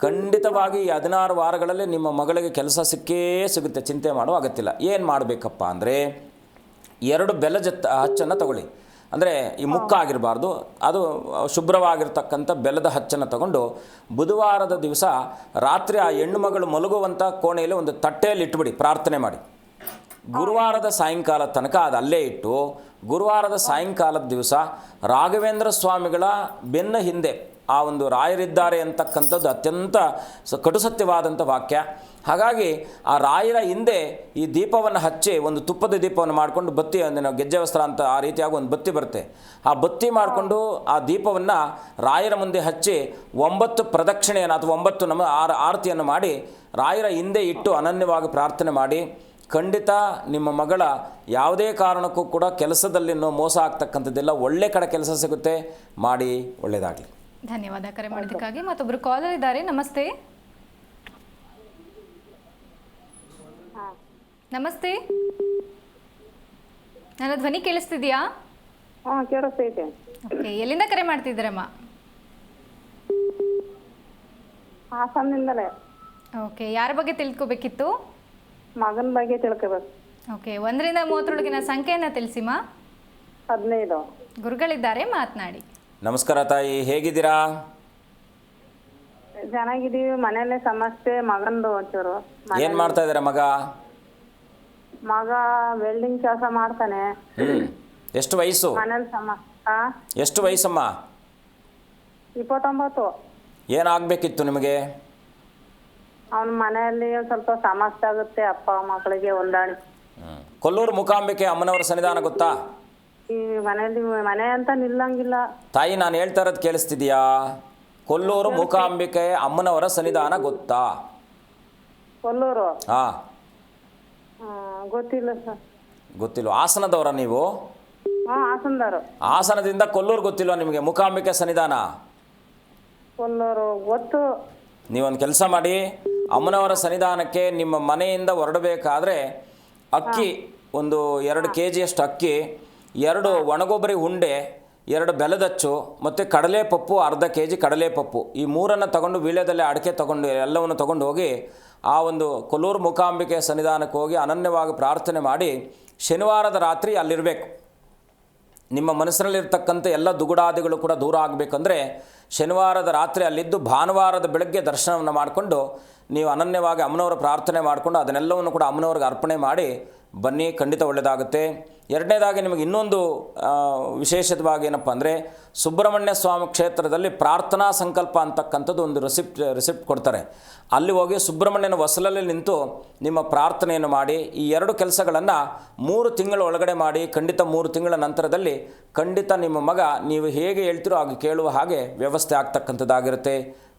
ಖಂಡಿತವಾಗಿ ಈ 16 ವಾರಗಳಲ್ಲಿ ನಿಮ್ಮ ಮಗಳಿಗೆ ಕೆಲಸ ಸಿಕ್ಕೇ ಸಿಗುತ್ತೆ. ಚಿಂತೆ ಮಾಡುವ ಅಗತ್ಯ ಇಲ್ಲ. ಏನು ಮಾಡಬೇಕಪ್ಪ ಅಂದರೆ 2 ಬೆಲ್ಲದ ಹಚ್ಚನ್ನು ತಗೊಳ್ಳಿ. ಅಂದರೆ ಈ ಮುಕ್ಕಾಗಿರಬಾರ್ದು, ಅದು ಶುಭ್ರವಾಗಿರ್ತಕ್ಕಂಥ ಬೆಲ್ಲದ ಹಚ್ಚನ್ನು ತಗೊಂಡು ಬುಧವಾರದ ದಿವಸ ರಾತ್ರಿ ಆ ಹೆಣ್ಣು ಮಗಳು ಮಲಗುವಂಥ ಕೋಣೆಯಲ್ಲಿ ಒಂದು ತಟ್ಟೆಯಲ್ಲಿ ಇಟ್ಬಿಡಿ, ಪ್ರಾರ್ಥನೆ ಮಾಡಿ. ಗುರುವಾರದ ಸಾಯಂಕಾಲ ತನಕ ಅದು ಅಲ್ಲೇ ಇಟ್ಟು, ಗುರುವಾರದ ಸಾಯಂಕಾಲದ ದಿವಸ ರಾಘವೇಂದ್ರ ಸ್ವಾಮಿಗಳ ಬೆನ್ನ ಹಿಂದೆ ಆ ಒಂದು ರಾಯರಿದ್ದಾರೆ ಅಂತಕ್ಕಂಥದ್ದು ಅತ್ಯಂತ ಕಟುಸತ್ಯವಾದಂಥ ವಾಕ್ಯ. ಹಾಗಾಗಿ ಆ ರಾಯರ ಹಿಂದೆ ಈ ದೀಪವನ್ನು ಹಚ್ಚಿ, ಒಂದು ತುಪ್ಪದ ದೀಪವನ್ನು ಮಾಡಿಕೊಂಡು, ಬತ್ತಿ ಅಂದರೆ ನಾವು ಗೆಜ್ಜೆ ವಸ್ತ್ರ ಅಂತ ಆ ರೀತಿಯಾಗಿ ಒಂದು ಬತ್ತಿ ಬರುತ್ತೆ, ಆ ಬತ್ತಿ ಮಾಡಿಕೊಂಡು ಆ ದೀಪವನ್ನು ರಾಯರ ಮುಂದೆ ಹಚ್ಚಿ 9 ಪ್ರದಕ್ಷಿಣೆಯನ್ನು ಅಥವಾ 9 ಆರತಿಯನ್ನು ಮಾಡಿ ರಾಯರ ಹಿಂದೆ ಇಟ್ಟು ಅನನ್ಯವಾಗಿ ಪ್ರಾರ್ಥನೆ ಮಾಡಿ. ಖಂಡಿತ ನಿಮ್ಮ ಮಗಳ ಯಾವುದೇ ಕಾರಣಕ್ಕೂ ಕೂಡ ಕೆಲಸದಲ್ಲಿ ಮೋಸ ಆಗ್ತಕ್ಕಂಥದ್ದಿಲ್ಲ, ಒಳ್ಳೆ ಕಡೆ ಕೆಲಸ ಸಿಗುತ್ತೆ. ಮಾಡಿ, ಒಳ್ಳೆಯದಾಗಲಿ. ಧನ್ಯವಾದ ಕರೆ ಮಾಡಿದ್ದಕ್ಕಾಗಿ. ಮತ್ತೊಬ್ಬರು ಕಾಲರ್ ಇದ್ದಾರೆ. ನಮಸ್ತೆ. ನಮಸ್ತೆ, ನನ್ನ ಧ್ವನಿ ಕೇಳಿಸ್ತಿದ್ಯಾ? ಕೇಳಿಸ್ತೈತೆ. ಓಕೆ, ಎಲ್ಲಿಂದ ಕರೆ ಮಾಡ್ತಿದ್ದೀರಮ್ಮ? ಹಾಸನದಿಂದಲೇ. ಓಕೆ, ಯಾರ ಬಗ್ಗೆ ತಿಳ್ಕೊಬೇಕಿತ್ತು? ಮಗನ ಬಗ್ಗೆ ತಿಳ್ಕೋಬೇಕು. ಓಕೆ, 1 ರಿಂದ 30 ಸಂಖ್ಯೆಯನ್ನು ತಿಳಿಸಿಮ್ಮ. 15. ಗುರುಗಳಿದ್ದಾರೆ, ಮಾತನಾಡಿ. ನಮಸ್ಕಾರ ತಾಯಿ, ಹೇಗಿದ್ದೀರಾ? ಚೆನ್ನಾಗಿದ್ದೀವಿ. ಮನೆಯಲ್ಲೇ ಸಮಸ್ಯೆ, ಮಗಂದು ಒಂಚೂರು. ಏನು ಮಾಡ್ತಾ ಇದ್ದೀರಾ ಮಗ? ಮಗ ವೆಲ್ಡಿಂಗ್ ಕೆಲಸ ಮಾಡ್ತಾನೆ. ಎಷ್ಟು ವಯಸ್ಸು? ಮನೇಲಿ ಎಷ್ಟು ವಯಸ್ಸಮ್ಮ? 29. ಏನಾಗಬೇಕಿತ್ತು ನಿಮಗೆ? ಅವನ ಮನೆಯಲ್ಲಿ ಸ್ವಲ್ಪ ಸಮಸ್ಯೆ ಆಗುತ್ತೆ, ಅಪ್ಪ ಮಕ್ಕಳಿಗೆ ಹೊಂದಾಣಿಕೆ. ಕೊಲ್ಲೂರು ಮೂಕಾಂಬಿಕೆ ಅಮ್ಮನವರ ಸನ್ನಿಧಾನ ಗೊತ್ತಾ? ಈ ಮನೆಯಲ್ಲಿ ಮನೆ ಅಂತ ನಿಲ್ಲಂಗಿಲ್ಲ. ತಾಯಿ, ನಾನು ಹೇಳ್ತಾ ಇರೋದು ಕೇಳಿಸ್ತಿದ್ಯಾ? ಕೊಲ್ಲೂರು ಮೂಕಾಂಬಿಕೆ ಅಮ್ಮನವರ ಸನ್ನಿಧಾನ ಗೊತ್ತಾ? ಕೊಲ್ಲೂರು? ಹಾಂ. ಗೊತ್ತಿಲ್ಲ ಸರ್. ಗೊತ್ತಿಲ್ಲ. ಹಾಸನದವರ ನೀವು? ಹಾಸನದವರು. ಹಾಸನದಿಂದ ಕೊಲ್ಲೂರು ಗೊತ್ತಿಲ್ವಾ ನಿಮಗೆ? ಮೂಕಾಂಬಿಕೆ ಸನ್ನಿಧಾನ ಕೊಲ್ಲೂರು ಗೊತ್ತು. ನೀವೊಂದು ಕೆಲಸ ಮಾಡಿ, ಅಮ್ಮನವರ ಸನ್ನಿಧಾನಕ್ಕೆ ನಿಮ್ಮ ಮನೆಯಿಂದ ಹೊರಡಬೇಕಾದ್ರೆ ಅಕ್ಕಿ ಒಂದು 2 kg ಅಷ್ಟು ಅಕ್ಕಿ, 2 ಒಣಗೊಬ್ಬರಿ ಉಂಡೆ, 2 ಬೆಲ್ಲದಚ್ಚು ಮತ್ತು ಕಡಲೆಪಪ್ಪು, ಅರ್ಧ kg ಕಡಲೆಪಪ್ಪು, ಈ 3 ತಗೊಂಡು ವೀಳ್ಯದಲ್ಲೇ ಅಡಿಕೆ ತಗೊಂಡು ಎಲ್ಲವನ್ನು ತಗೊಂಡು ಹೋಗಿ ಆ ಒಂದು ಕೊಲ್ಲೂರು ಮೂಕಾಂಬಿಕೆ ಸನ್ನಿಧಾನಕ್ಕೆ ಹೋಗಿ ಅನನ್ಯವಾಗಿ ಪ್ರಾರ್ಥನೆ ಮಾಡಿ ಶನಿವಾರದ ರಾತ್ರಿ ಅಲ್ಲಿರಬೇಕು. ನಿಮ್ಮ ಮನಸ್ಸಿನಲ್ಲಿರ್ತಕ್ಕಂಥ ಎಲ್ಲ ದುಗುಡಾದಿಗಳು ಕೂಡ ದೂರ ಆಗಬೇಕಂದ್ರೆ ಶನಿವಾರದ ರಾತ್ರಿ ಅಲ್ಲಿದ್ದು ಭಾನುವಾರದ ಬೆಳಗ್ಗೆ ದರ್ಶನವನ್ನು ಮಾಡಿಕೊಂಡು ನೀವು ಅನನ್ಯವಾಗಿ ಅಮ್ಮನವರ ಪ್ರಾರ್ಥನೆ ಮಾಡಿಕೊಂಡು ಅದನ್ನೆಲ್ಲವನ್ನು ಕೂಡ ಅಮ್ಮನವ್ರಿಗೆ ಅರ್ಪಣೆ ಮಾಡಿ ಬನ್ನಿ, ಖಂಡಿತ ಒಳ್ಳೆಯದಾಗುತ್ತೆ. ಎರಡನೇದಾಗಿ ನಿಮಗೆ ಇನ್ನೊಂದು ವಿಶೇಷವಾಗಿ ಏನಪ್ಪ ಅಂದರೆ, ಸುಬ್ರಹ್ಮಣ್ಯ ಸ್ವಾಮಿ ಕ್ಷೇತ್ರದಲ್ಲಿ ಪ್ರಾರ್ಥನಾ ಸಂಕಲ್ಪ ಅಂತಕ್ಕಂಥದ್ದು ಒಂದು ರಿಸಿಪ್ಟ್ ಕೊಡ್ತಾರೆ. ಅಲ್ಲಿ ಹೋಗಿ ಸುಬ್ರಹ್ಮಣ್ಯನ ಹೊಸಲಲ್ಲಿ ನಿಂತು ನಿಮ್ಮ ಪ್ರಾರ್ಥನೆಯನ್ನು ಮಾಡಿ ಈ 2 ಕೆಲಸಗಳನ್ನು 3 ತಿಂಗಳ ಒಳಗಡೆ ಮಾಡಿ. ಖಂಡಿತ 3 ತಿಂಗಳ ನಂತರದಲ್ಲಿ ಖಂಡಿತ ನಿಮ್ಮ ಮಗ ನೀವು ಹೇಗೆ ಹೇಳ್ತೀರೋ ಹಾಗೆ ಕೇಳುವ ಹಾಗೆ ವ್ಯವಸ್ಥೆ ಆಗ್ತಕ್ಕಂಥದ್ದಾಗಿರುತ್ತೆ.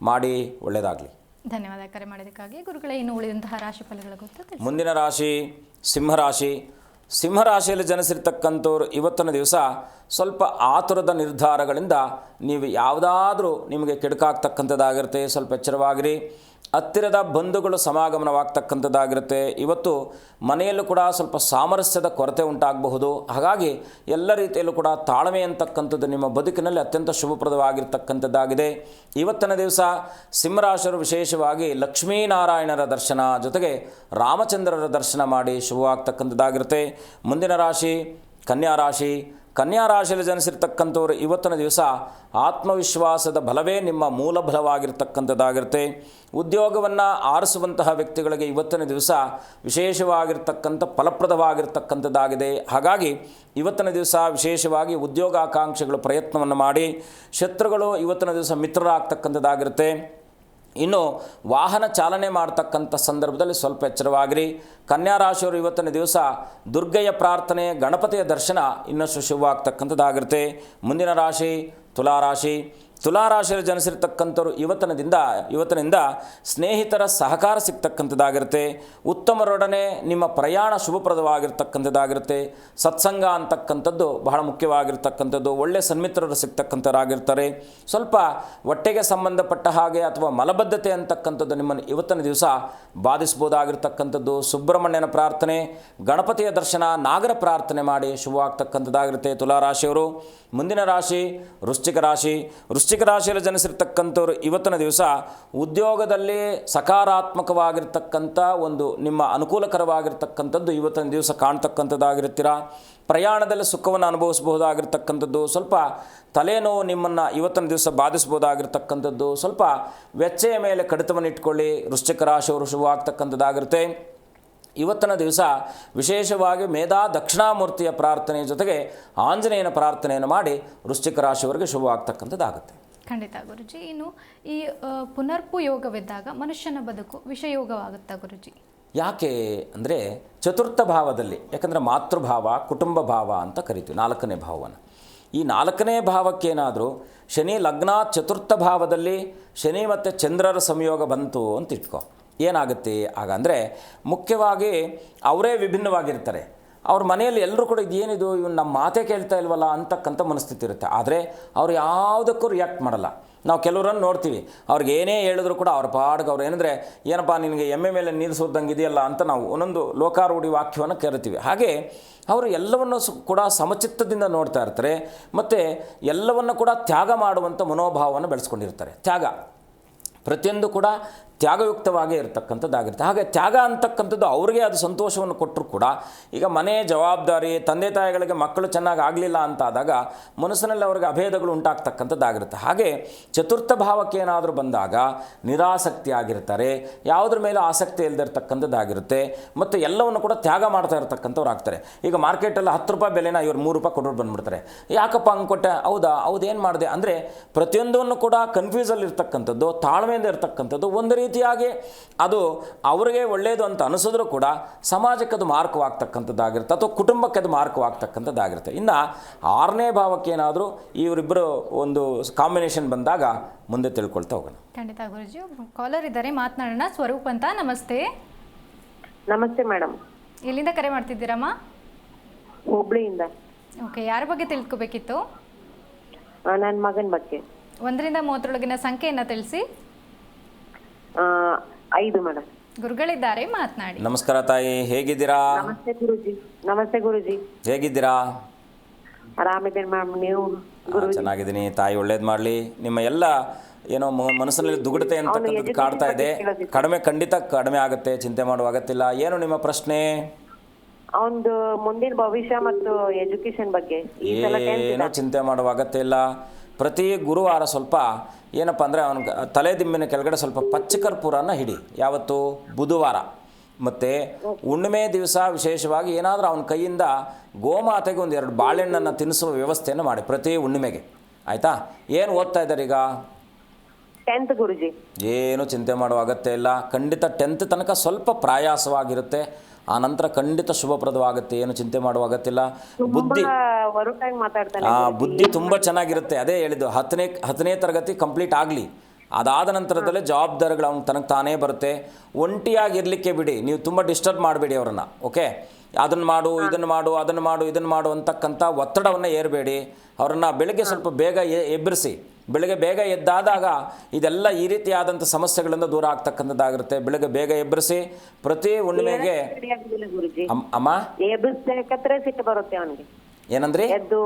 ಮಾಡಿ, ಒಳ್ಳೆಯದಾಗಲಿ. ಧನ್ಯವಾದ ಕರೆ ಮಾಡೋದಕ್ಕಾಗಿ. ಗುರುಗಳೇ, ಇನ್ನು ಉಳಿದಂತಹ ರಾಶಿ ಫಲಗಳ ಗೊತ್ತಾ? ಮುಂದಿನ ರಾಶಿ ಸಿಂಹರಾಶಿ. ಸಿಂಹರಾಶಿಯಲ್ಲಿ ಜನಿಸಿರ್ತಕ್ಕಂಥವ್ರು ಇವತ್ತಿನ ದಿವಸ ಸ್ವಲ್ಪ ಆತುರದ ನಿರ್ಧಾರಗಳಿಂದ ನೀವು ಯಾವುದಾದ್ರೂ ನಿಮಗೆ ಕೆಡುಕಾಗ್ತಕ್ಕಂಥದ್ದಾಗಿರುತ್ತೆ. ಸ್ವಲ್ಪ ಎಚ್ಚರವಾಗಿರಿ. ಹತ್ತಿರದ ಬಂಧುಗಳು ಸಮಾಗಮನವಾಗ್ತಕ್ಕಂಥದ್ದಾಗಿರುತ್ತೆ. ಇವತ್ತು ಮನೆಯಲ್ಲೂ ಕೂಡ ಸ್ವಲ್ಪ ಸಾಮರಸ್ಯದ ಕೊರತೆ ಉಂಟಾಗಬಹುದು. ಹಾಗಾಗಿ ಎಲ್ಲ ರೀತಿಯಲ್ಲೂ ಕೂಡ ತಾಳ್ಮೆ ಅಂತಕ್ಕಂಥದ್ದು ನಿಮ್ಮ ಬದುಕಿನಲ್ಲಿ ಅತ್ಯಂತ ಶುಭಪ್ರದವಾಗಿರ್ತಕ್ಕಂಥದ್ದಾಗಿದೆ. ಇವತ್ತಿನ ದಿವಸ ಸಿಂಹರಾಶಿಯರು ವಿಶೇಷವಾಗಿ ಲಕ್ಷ್ಮೀನಾರಾಯಣರ ದರ್ಶನ ಜೊತೆಗೆ ರಾಮಚಂದ್ರರ ದರ್ಶನ ಮಾಡಿ ಶುಭವಾಗ್ತಕ್ಕಂಥದ್ದಾಗಿರುತ್ತೆ. ಮುಂದಿನ ರಾಶಿ ಕನ್ಯಾ ರಾಶಿ. ಕನ್ಯಾ ರಾಶಿಯಲ್ಲಿ ಜನಿಸಿರ್ತಕ್ಕಂಥವ್ರು ಇವತ್ತಿನ ದಿವಸ ಆತ್ಮವಿಶ್ವಾಸದ ಬಲವೇ ನಿಮ್ಮ ಮೂಲ ಬಲವಾಗಿರ್ತಕ್ಕಂಥದ್ದಾಗಿರುತ್ತೆ. ಉದ್ಯೋಗವನ್ನು ಆರಿಸುವಂತಹ ವ್ಯಕ್ತಿಗಳಿಗೆ ಇವತ್ತಿನ ದಿವಸ ವಿಶೇಷವಾಗಿರ್ತಕ್ಕಂಥ ಫಲಪ್ರದವಾಗಿರ್ತಕ್ಕಂಥದ್ದಾಗಿದೆ. ಹಾಗಾಗಿ ಇವತ್ತಿನ ದಿವಸ ವಿಶೇಷವಾಗಿ ಉದ್ಯೋಗಾಕಾಂಕ್ಷಿಗಳು ಪ್ರಯತ್ನವನ್ನು ಮಾಡಿ. ಶತ್ರುಗಳು ಇವತ್ತಿನ ದಿವಸ ಮಿತ್ರರಾಗ್ತಕ್ಕಂಥದ್ದಾಗಿರುತ್ತೆ. ಇನ್ನು ವಾಹನ ಚಾಲನೆ ಮಾಡ್ತಕ್ಕಂಥ ಸಂದರ್ಭದಲ್ಲಿ ಸ್ವಲ್ಪ ಎಚ್ಚರವಾಗಿರಿ. ಕನ್ಯಾ ರಾಶಿಯವರು ಇವತ್ತಿನ ದಿವಸ ದುರ್ಗೆಯ ಪ್ರಾರ್ಥನೆ, ಗಣಪತಿಯ ದರ್ಶನ ಇನ್ನಷ್ಟು ಶುಭವಾಗ್ತಕ್ಕಂಥದ್ದಾಗಿರುತ್ತೆ. ಮುಂದಿನ ರಾಶಿ ತುಲಾರಾಶಿ. ತುಲಾರಾಶಿಯಲ್ಲಿ ಜನಿಸಿರ್ತಕ್ಕಂಥವ್ರು ಇವತ್ತಿನಿಂದ ಸ್ನೇಹಿತರ ಸಹಕಾರ ಸಿಗ್ತಕ್ಕಂಥದ್ದಾಗಿರುತ್ತೆ. ಉತ್ತಮರೊಡನೆ ನಿಮ್ಮ ಪ್ರಯಾಣ ಶುಭಪ್ರದವಾಗಿರ್ತಕ್ಕಂಥದ್ದಾಗಿರುತ್ತೆ. ಸತ್ಸಂಗ ಅಂತಕ್ಕಂಥದ್ದು ಬಹಳ ಮುಖ್ಯವಾಗಿರ್ತಕ್ಕಂಥದ್ದು. ಒಳ್ಳೆಯ ಸನ್ಮಿತ್ರರು ಸಿಗ್ತಕ್ಕಂಥವ್ರಾಗಿರ್ತಾರೆ. ಸ್ವಲ್ಪ ಹೊಟ್ಟೆಗೆ ಸಂಬಂಧಪಟ್ಟ ಹಾಗೆ ಅಥವಾ ಮಲಬದ್ಧತೆ ಅಂತಕ್ಕಂಥದ್ದು ನಿಮ್ಮನ್ನು ಇವತ್ತಿನ ದಿವಸ ಬಾಧಿಸ್ಬೋದಾಗಿರ್ತಕ್ಕಂಥದ್ದು. ಸುಬ್ರಹ್ಮಣ್ಯನ ಪ್ರಾರ್ಥನೆ, ಗಣಪತಿಯ ದರ್ಶನ, ನಾಗರ ಪ್ರಾರ್ಥನೆ ಮಾಡಿ ಶುಭವಾಗ್ತಕ್ಕಂಥದ್ದಾಗಿರುತ್ತೆ ತುಲಾರಾಶಿಯವರು. ಮುಂದಿನ ರಾಶಿ ವೃಶ್ಚಿಕ ರಾಶಿ. ವೃಶ್ಚಿಕ ರಾಶಿಯಲ್ಲಿ ಜನಿಸಿರ್ತಕ್ಕಂಥವ್ರು ಇವತ್ತಿನ ದಿವಸ ಉದ್ಯೋಗದಲ್ಲಿ ಸಕಾರಾತ್ಮಕವಾಗಿರ್ತಕ್ಕಂಥ ಒಂದು ನಿಮ್ಮ ಅನುಕೂಲಕರವಾಗಿರ್ತಕ್ಕಂಥದ್ದು ಇವತ್ತಿನ ದಿವಸ ಕಾಣ್ತಕ್ಕಂಥದ್ದಾಗಿರ್ತೀರ. ಪ್ರಯಾಣದಲ್ಲಿ ಸುಖವನ್ನು ಅನುಭವಿಸಬಹುದಾಗಿರ್ತಕ್ಕಂಥದ್ದು. ಸ್ವಲ್ಪ ತಲೆನೋವು ನಿಮ್ಮನ್ನು ಇವತ್ತಿನ ದಿವಸ ಬಾಧಿಸ್ಬೋದಾಗಿರ್ತಕ್ಕಂಥದ್ದು. ಸ್ವಲ್ಪ ವೆಚ್ಚೆಯ ಮೇಲೆ ಕಡಿತವನ್ನು ಇಟ್ಕೊಳ್ಳಿ. ವೃಶ್ಚಿಕ ರಾಶಿಯವರು ಶುಭವಾಗ್ತಕ್ಕಂಥದ್ದಾಗಿರುತ್ತೆ. ಇವತ್ತಿನ ದಿವಸ ವಿಶೇಷವಾಗಿ ಮೇಧಾ ದಕ್ಷಿಣಾಮೂರ್ತಿಯ ಪ್ರಾರ್ಥನೆ ಜೊತೆಗೆ ಆಂಜನೇಯನ ಪ್ರಾರ್ಥನೆಯನ್ನು ಮಾಡಿ ವೃಶ್ಚಿಕ ರಾಶಿಯವರಿಗೆ ಶುಭವಾಗ್ತಕ್ಕಂಥದ್ದಾಗುತ್ತೆ. ಖಂಡಿತ ಗುರುಜಿ. ಇನ್ನು ಈ ಪುನರ್ಪು ಯೋಗವಿದ್ದಾಗ ಮನುಷ್ಯನ ಬದುಕು ವಿಷಯೋಗವಾಗುತ್ತಾ ಗುರುಜಿ? ಯಾಕೆ ಅಂದರೆ ಚತುರ್ಥ ಭಾವದಲ್ಲಿ, ಯಾಕಂದರೆ ಮಾತೃಭಾವ, ಕುಟುಂಬ ಭಾವ ಅಂತ ಕರಿತೀವಿ 4ನೇ ಭಾವವನ್ನು. ಈ 4ನೇ ಭಾವಕ್ಕೇನಾದರೂ ಶನಿ ಲಗ್ನ ಚತುರ್ಥ ಭಾವದಲ್ಲಿ ಶನಿ ಮತ್ತು ಚಂದ್ರರ ಸಂಯೋಗ ಬಂತು ಅಂತ ಇಟ್ಕೋ, ಏನಾಗುತ್ತೆ ಆಗ ಅಂದರೆ ಮುಖ್ಯವಾಗಿ ಅವರೇ ವಿಭಿನ್ನವಾಗಿರ್ತಾರೆ. ಅವ್ರ ಮನೆಯಲ್ಲಿ ಎಲ್ಲರೂ ಕೂಡ ಇದೇನಿದು ಇವನು ನಮ್ಮ ಮಾತೇ ಕೇಳ್ತಾ ಇಲ್ವಲ್ಲ ಅಂತಕ್ಕಂಥ ಮನಸ್ಥಿತಿ ಇರುತ್ತೆ. ಆದರೆ ಅವ್ರು ಯಾವುದಕ್ಕೂ ರಿಯಾಕ್ಟ್ ಮಾಡಲ್ಲ. ನಾವು ಕೆಲವರನ್ನು ನೋಡ್ತೀವಿ, ಅವ್ರಿಗೆ ಏನೇ ಹೇಳಿದ್ರು ಕೂಡ ಅವ್ರ ಪಾಡ್ಗೆ ಅವ್ರು ಏನಂದರೆ ಏನಪ್ಪ ನಿನಗೆ ಎಮ್ಮೆ ಮೇಲೆ ನೀರು ಸುರಿದಂಗೆ ಇದೆಯಲ್ಲ ಅಂತ ನಾವು ಒಂದೊಂದು ಲೋಕಾರೂಢಿ ವಾಕ್ಯವನ್ನು ಕೇಳ್ತೀವಿ. ಹಾಗೆ ಅವರು ಎಲ್ಲವನ್ನು ಕೂಡ ಸಮಚಿತ್ತದಿಂದ ನೋಡ್ತಾ ಇರ್ತಾರೆ ಮತ್ತು ಎಲ್ಲವನ್ನು ಕೂಡ ತ್ಯಾಗ ಮಾಡುವಂಥ ಮನೋಭಾವವನ್ನು ಬೆಳೆಸ್ಕೊಂಡಿರ್ತಾರೆ. ತ್ಯಾಗ ಪ್ರತಿಯೊಂದು ಕೂಡ ತ್ಯಾಗಯುಕ್ತವಾಗೇ ಇರತಕ್ಕಂಥದ್ದಾಗಿರುತ್ತೆ. ಹಾಗೆ ತ್ಯಾಗ ಅಂತಕ್ಕಂಥದ್ದು ಅವ್ರಿಗೆ ಅದು ಸಂತೋಷವನ್ನು ಕೊಟ್ಟರು ಕೂಡ ಈಗ ಮನೆ ಜವಾಬ್ದಾರಿ, ತಂದೆ ತಾಯಿಗಳಿಗೆ ಮಕ್ಕಳು ಚೆನ್ನಾಗಿ ಆಗಲಿಲ್ಲ ಅಂತಾದಾಗ ಮನಸ್ಸಿನಲ್ಲಿ ಅವ್ರಿಗೆ ಅಭೇದಗಳು ಉಂಟಾಗ್ತಕ್ಕಂಥದ್ದಾಗಿರುತ್ತೆ. ಹಾಗೆ ಚತುರ್ಥ ಭಾವಕ್ಕೆ ಏನಾದರೂ ಬಂದಾಗ ನಿರಾಸಕ್ತಿ ಆಗಿರ್ತಾರೆ, ಯಾವುದ್ರ ಮೇಲೆ ಆಸಕ್ತಿ ಇಲ್ಲದಿರ್ತಕ್ಕಂಥದ್ದಾಗಿರುತ್ತೆ ಮತ್ತು ಎಲ್ಲವನ್ನು ಕೂಡ ತ್ಯಾಗ ಮಾಡ್ತಾ ಇರ್ತಕ್ಕಂಥವ್ರು ಆಗ್ತಾರೆ. ಈಗ ಮಾರ್ಕೆಟಲ್ಲಿ 10 ರೂಪಾಯಿ ಬೆಲೆನ ಇವರು 3 ರೂಪಾಯಿ ಕೊಟ್ಟರು ಬಂದುಬಿಡ್ತಾರೆ. ಯಾಕಪ್ಪ ಹಂಗೆ ಕೊಟ್ಟೆ, ಹೌದೇನು ಮಾಡಿದೆ ಅಂದರೆ ಪ್ರತಿಯೊಂದನ್ನು ಕೂಡ ಕನ್ಫ್ಯೂಸಲ್ಲಿ ಇರ್ತಕ್ಕಂಥದ್ದು, ತಾಳ್ಮೆಯಿಂದ ಇರ್ತಕ್ಕಂಥದ್ದು. ಒಂದು ರೀತಿಯಾಗಿ ಅದು ಅವರಿಗೆ ಒಳ್ಳೆಯದು ಅಂತ ಅನಿಸಿದ್ರೂ ಕೂಡ ಸಮಾಜಕ್ಕೆ ಅದು ಮಾರ್ಕವಾಗ್ತಕ್ಕಂಥದ್ದಾಗಿರುತ್ತೆ ಅಥವಾ ಕುಟುಂಬಕ್ಕೆ ಅದು ಮಾರ್ಕವಾಗ್ತಕ್ಕಂಥದ್ದಾಗಿರುತ್ತೆ. ಇನ್ನು 6ನೇ ಭಾವಕ್ಕೆ ಏನಾದರೂ ಇವರಿಬ್ಬರು ಒಂದು ಕಾಂಬಿನೇಷನ್ ಬಂದಾಗ ಮುಂದೆ ತಿಳ್ಕೊಳ್ತಾ ಹೋಗೋಣ. ಖಂಡಿತ ಗುರುಜಿ. ಕಾಲರ್ ಇದ್ದಾರೆ, ಮಾತನಾಡೋಣ. ಸ್ವರೂಪ್ ಅಂತ, ನಮಸ್ತೆ. ನಮಸ್ತೆ ಮೇಡಮ್. ಎಲ್ಲಿಂದ ಕರೆ ಮಾಡ್ತಿದ್ದೀರಮ್ಮ? ಹುಬ್ಳಿಯಿಂದ. ಓಕೆ, ಯಾರ ಬಗ್ಗೆ ತಿಳ್ಕೊಬೇಕಿತ್ತು? ನನ್ನ ಮಗನ ಬಗ್ಗೆ. 1ರಿಂದ 30ರೊಳಗಿನ ಸಂಖ್ಯೆಯನ್ನು ತಿಳಿಸಿ. 5 ಮೇಡಮ್. ಗುರುಗಳಿದ್ದಾರೆ, ಮಾತನಾಡಿ. ನಮಸ್ಕಾರ ತಾಯಿ, ಹೇಗಿದ್ದೀರಾ? ನಮಸ್ತೆ ಗುರುಜಿ. ನಮಸ್ತೆ ಗುರುಜಿ. ಹೇಗಿದ್ದೀರಾ? ಆರಾಮಿದ್ದೇನೆ ಮ್ಯಾಮ್, ನೀವು? ಚೆನ್ನಾಗಿದ್ದೀನಿ ತಾಯಿ, ಒಳ್ಳೇದು ಮಾಡಲಿ. ನಿಮ್ಮ ಎಲ್ಲ ಏನೋ ಮನಸ್ಸಿನಲ್ಲಿ ದುಗುಡತೆ ಅಂತಕ್ಕಂಥದ್ದು ಕಾಡ್ತಾ ಇದೆ. ಖಂಡಿತ ಕಡಿಮೆ ಆಗುತ್ತೆ, ಚಿಂತೆ ಮಾಡುವ ಅಗತ್ಯವಿಲ್ಲ. ಏನು ನಿಮ್ಮ ಪ್ರಶ್ನೆ? ಅವನದು ಮುಂದಿನ ಭವಿಷ್ಯ ಮತ್ತು ಎಜುಕೇಶನ್ ಬಗ್ಗೆ. ಏನೋ ಚಿಂತೆ ಮಾಡುವ ಅಗತ್ಯ ಇಲ್ಲ. ಪ್ರತಿ ಗುರುವಾರ ಸ್ವಲ್ಪ ಏನಪ್ಪ ಅಂದರೆ ಅವನಿಗೆ ತಲೆ ದಿಂಬಿನ ಕೆಳಗಡೆ ಸ್ವಲ್ಪ ಪಚ್ಚ ಕರ್ಪೂರನ ಹಿಡಿ. ಯಾವತ್ತು? ಬುಧವಾರ. ಮತ್ತು ಹುಣ್ಣಿಮೆ ದಿವಸ ವಿಶೇಷವಾಗಿ ಏನಾದರೂ ಅವನ ಕೈಯಿಂದ ಗೋಮಾತೆಗೆ 1-2 ಬಾಳೆಹಣ್ಣನ್ನು ತಿನ್ನಿಸುವ ವ್ಯವಸ್ಥೆಯನ್ನು ಮಾಡಿ ಪ್ರತಿ ಹುಣ್ಣಿಮೆಗೆ. ಆಯಿತಾ? ಏನು ಓದ್ತಾ ಇದ್ದಾರೆ ಈಗ? 10th ಗುರುಜಿ. ಏನು ಚಿಂತೆ ಮಾಡುವ ಅಗತ್ಯ ಇಲ್ಲ. ಖಂಡಿತ 10th ತನಕ ಸ್ವಲ್ಪ ಪ್ರಯಾಸವಾಗಿರುತ್ತೆ, ಆ ನಂತರ ಖಂಡಿತ ಶುಭಪ್ರದವಾಗುತ್ತೆ. ಏನು ಚಿಂತೆ ಮಾಡುವ ಅಗತ್ಯ ಇಲ್ಲ. ಬುದ್ಧಿ ತುಂಬ ಚೆನ್ನಾಗಿರುತ್ತೆ. ಅದೇ ಹೇಳಿದ್ದು, 10ನೇ ತರಗತಿ ಕಂಪ್ಲೀಟ್ ಆಗಲಿ, ಅದಾದ ನಂತರದಲ್ಲೇ ಜವಾಬ್ದಾರಿಗಳು ಅವ್ನು ತನಗೆ ತಾನೇ ಬರುತ್ತೆ. ಒಂಟಿಯಾಗಿರಲಿಕ್ಕೆ ಬಿಡಿ, ನೀವು ತುಂಬ ಡಿಸ್ಟರ್ಬ್ ಮಾಡಬೇಡಿ ಅವರನ್ನು. ಓಕೆ, ಅದನ್ನು ಮಾಡು, ಇದನ್ನು ಮಾಡು, ಅದನ್ನು ಮಾಡು, ಇದನ್ನು ಮಾಡು ಅಂತಕ್ಕಂಥ ಒತ್ತಡವನ್ನು ಏರಬೇಡಿ. ಅವರನ್ನು ಬೆಳಗ್ಗೆ ಸ್ವಲ್ಪ ಬೇಗ ಎಬ್ಬರಿಸಿ. ಬೆಳಗ್ಗೆ ಬೇಗ ಎದ್ದಾದಾಗ ಇದೆಲ್ಲ ಈ ರೀತಿಯಾದಂಥ ಸಮಸ್ಯೆಗಳಿಂದ ದೂರ ಆಗ್ತಕ್ಕಂಥದ್ದಾಗಿರುತ್ತೆ. ಬೆಳಗ್ಗೆ ಬೇಗ ಎಬ್ಬರಿಸಿ. ಪ್ರತಿ ಹುಣ್ಣಿಮೆಗೆ ಅಮ್ಮ ಸಿಟ್ಟು ಬರುತ್ತೆ ಅವನಿಗೆ. ಏನಂದ್ರಿ? ಎದ್ದು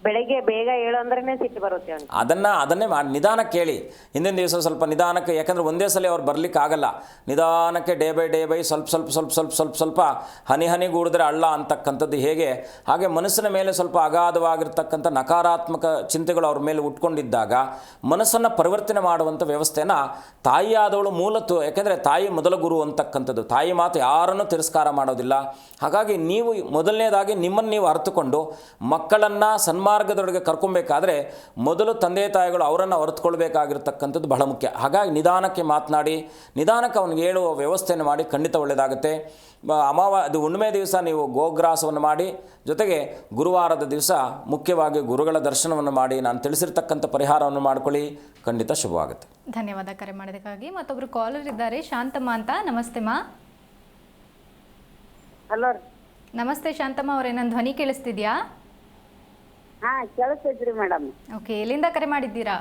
ಬೆಳಗ್ಗೆ ಬೇಗ ಹೇಳು ಅಂದ್ರೇ ಸಿಟ್ಟು ಬರುತ್ತೆ. ಅದನ್ನೇ ಮಾಡಿ ನಿಧಾನ ಕೇಳಿ. ಹಿಂದಿನ ದಿವಸ ಸ್ವಲ್ಪ ನಿಧಾನಕ್ಕೆ, ಯಾಕಂದರೆ ಒಂದೇ ಸಲ ಅವ್ರು ಬರಲಿಕ್ಕೆ ಆಗಲ್ಲ. ನಿಧಾನಕ್ಕೆ ಡೇ ಬೈ ಸ್ವಲ್ಪ ಹನಿ ಗೂಡಿದ್ರೆ ಹಳ್ಳ ಅಂತಕ್ಕಂಥದ್ದು ಹೇಗೆ, ಹಾಗೆ ಮನಸ್ಸಿನ ಮೇಲೆ ಸ್ವಲ್ಪ ಅಗಾಧವಾಗಿರ್ತಕ್ಕಂಥ ನಕಾರಾತ್ಮಕ ಚಿಂತೆಗಳು ಅವ್ರ ಮೇಲೆ ಉಟ್ಕೊಂಡಿದ್ದಾಗ ಮನಸ್ಸನ್ನು ಪರಿವರ್ತನೆ ಮಾಡುವಂಥ ವ್ಯವಸ್ಥೆನ ತಾಯಿಯಾದವಳು ಮೂಲತ್ತು. ಯಾಕೆಂದರೆ ತಾಯಿ ಮೊದಲ ಗುರು ಅಂತಕ್ಕಂಥದ್ದು. ತಾಯಿ ಮಾತು ಯಾರನ್ನೂ ತಿರಸ್ಕಾರ ಮಾಡೋದಿಲ್ಲ. ಹಾಗಾಗಿ ನೀವು ಮೊದಲನೇದಾಗಿ ನಿಮ್ಮನ್ನು ನೀವು ಅರ್ಥಕೊಂಡು ಮಕ್ಕಳನ್ನು ಸನ್ಮಾನ ಸನ್ಮಾರ್ಗದೊಳಗೆ ಕರ್ಕೊಬೇಕಾದ್ರೆ ಮೊದಲು ತಂದೆ ತಾಯಿಗಳು ಅವರನ್ನು ಹೊರತುಕೊಳ್ಬೇಕಾಗಿರ್ತಕ್ಕಂಥದ್ದು ಬಹಳ ಮುಖ್ಯ. ಹಾಗಾಗಿ ನಿಧಾನಕ್ಕೆ ಮಾತನಾಡಿ ನಿಧಾನಕ್ಕೆ ಅವನಿಗೆ ಹೇಳುವ ವ್ಯವಸ್ಥೆಯನ್ನು ಮಾಡಿ ಖಂಡಿತ ಒಳ್ಳೆಯದಾಗುತ್ತೆ. ಅದು ಹುಣ್ಣಿಮೆ ದಿವಸ ನೀವು ಗೋಗ್ರಾಸವನ್ನು ಮಾಡಿ, ಜೊತೆಗೆ ಗುರುವಾರದ ದಿವಸ ಮುಖ್ಯವಾಗಿ ಗುರುಗಳ ದರ್ಶನವನ್ನು ಮಾಡಿ ನಾನು ತಿಳಿಸಿರ್ತಕ್ಕಂಥ ಪರಿಹಾರವನ್ನು ಮಾಡ್ಕೊಳ್ಳಿ, ಖಂಡಿತ ಶುಭವಾಗುತ್ತೆ. ಧನ್ಯವಾದ ಕರೆ ಮಾಡೋದಕ್ಕಾಗಿ. ಮತ್ತೊಬ್ಬರು ಕಾಲರ್ ಇದ್ದಾರೆ, ಶಾಂತಮ್ಮ ಅಂತ. ನಮಸ್ತೆ ಮಾ. ಹಲೋ. ನಮಸ್ತೆ ಶಾಂತಮ್ಮ ಅವರೇ, ನನ್ನ ಧ್ವನಿ ಕೇಳಿಸ್ತಿದ್ಯಾ? ಕೇಳಿಸ್ತೈತ್ರಿ ಮೇಡಮ್. ಓಕೆ, ಎಲ್ಲಿಂದ ಕರೆ ಮಾಡಿದ್ದೀರಾ?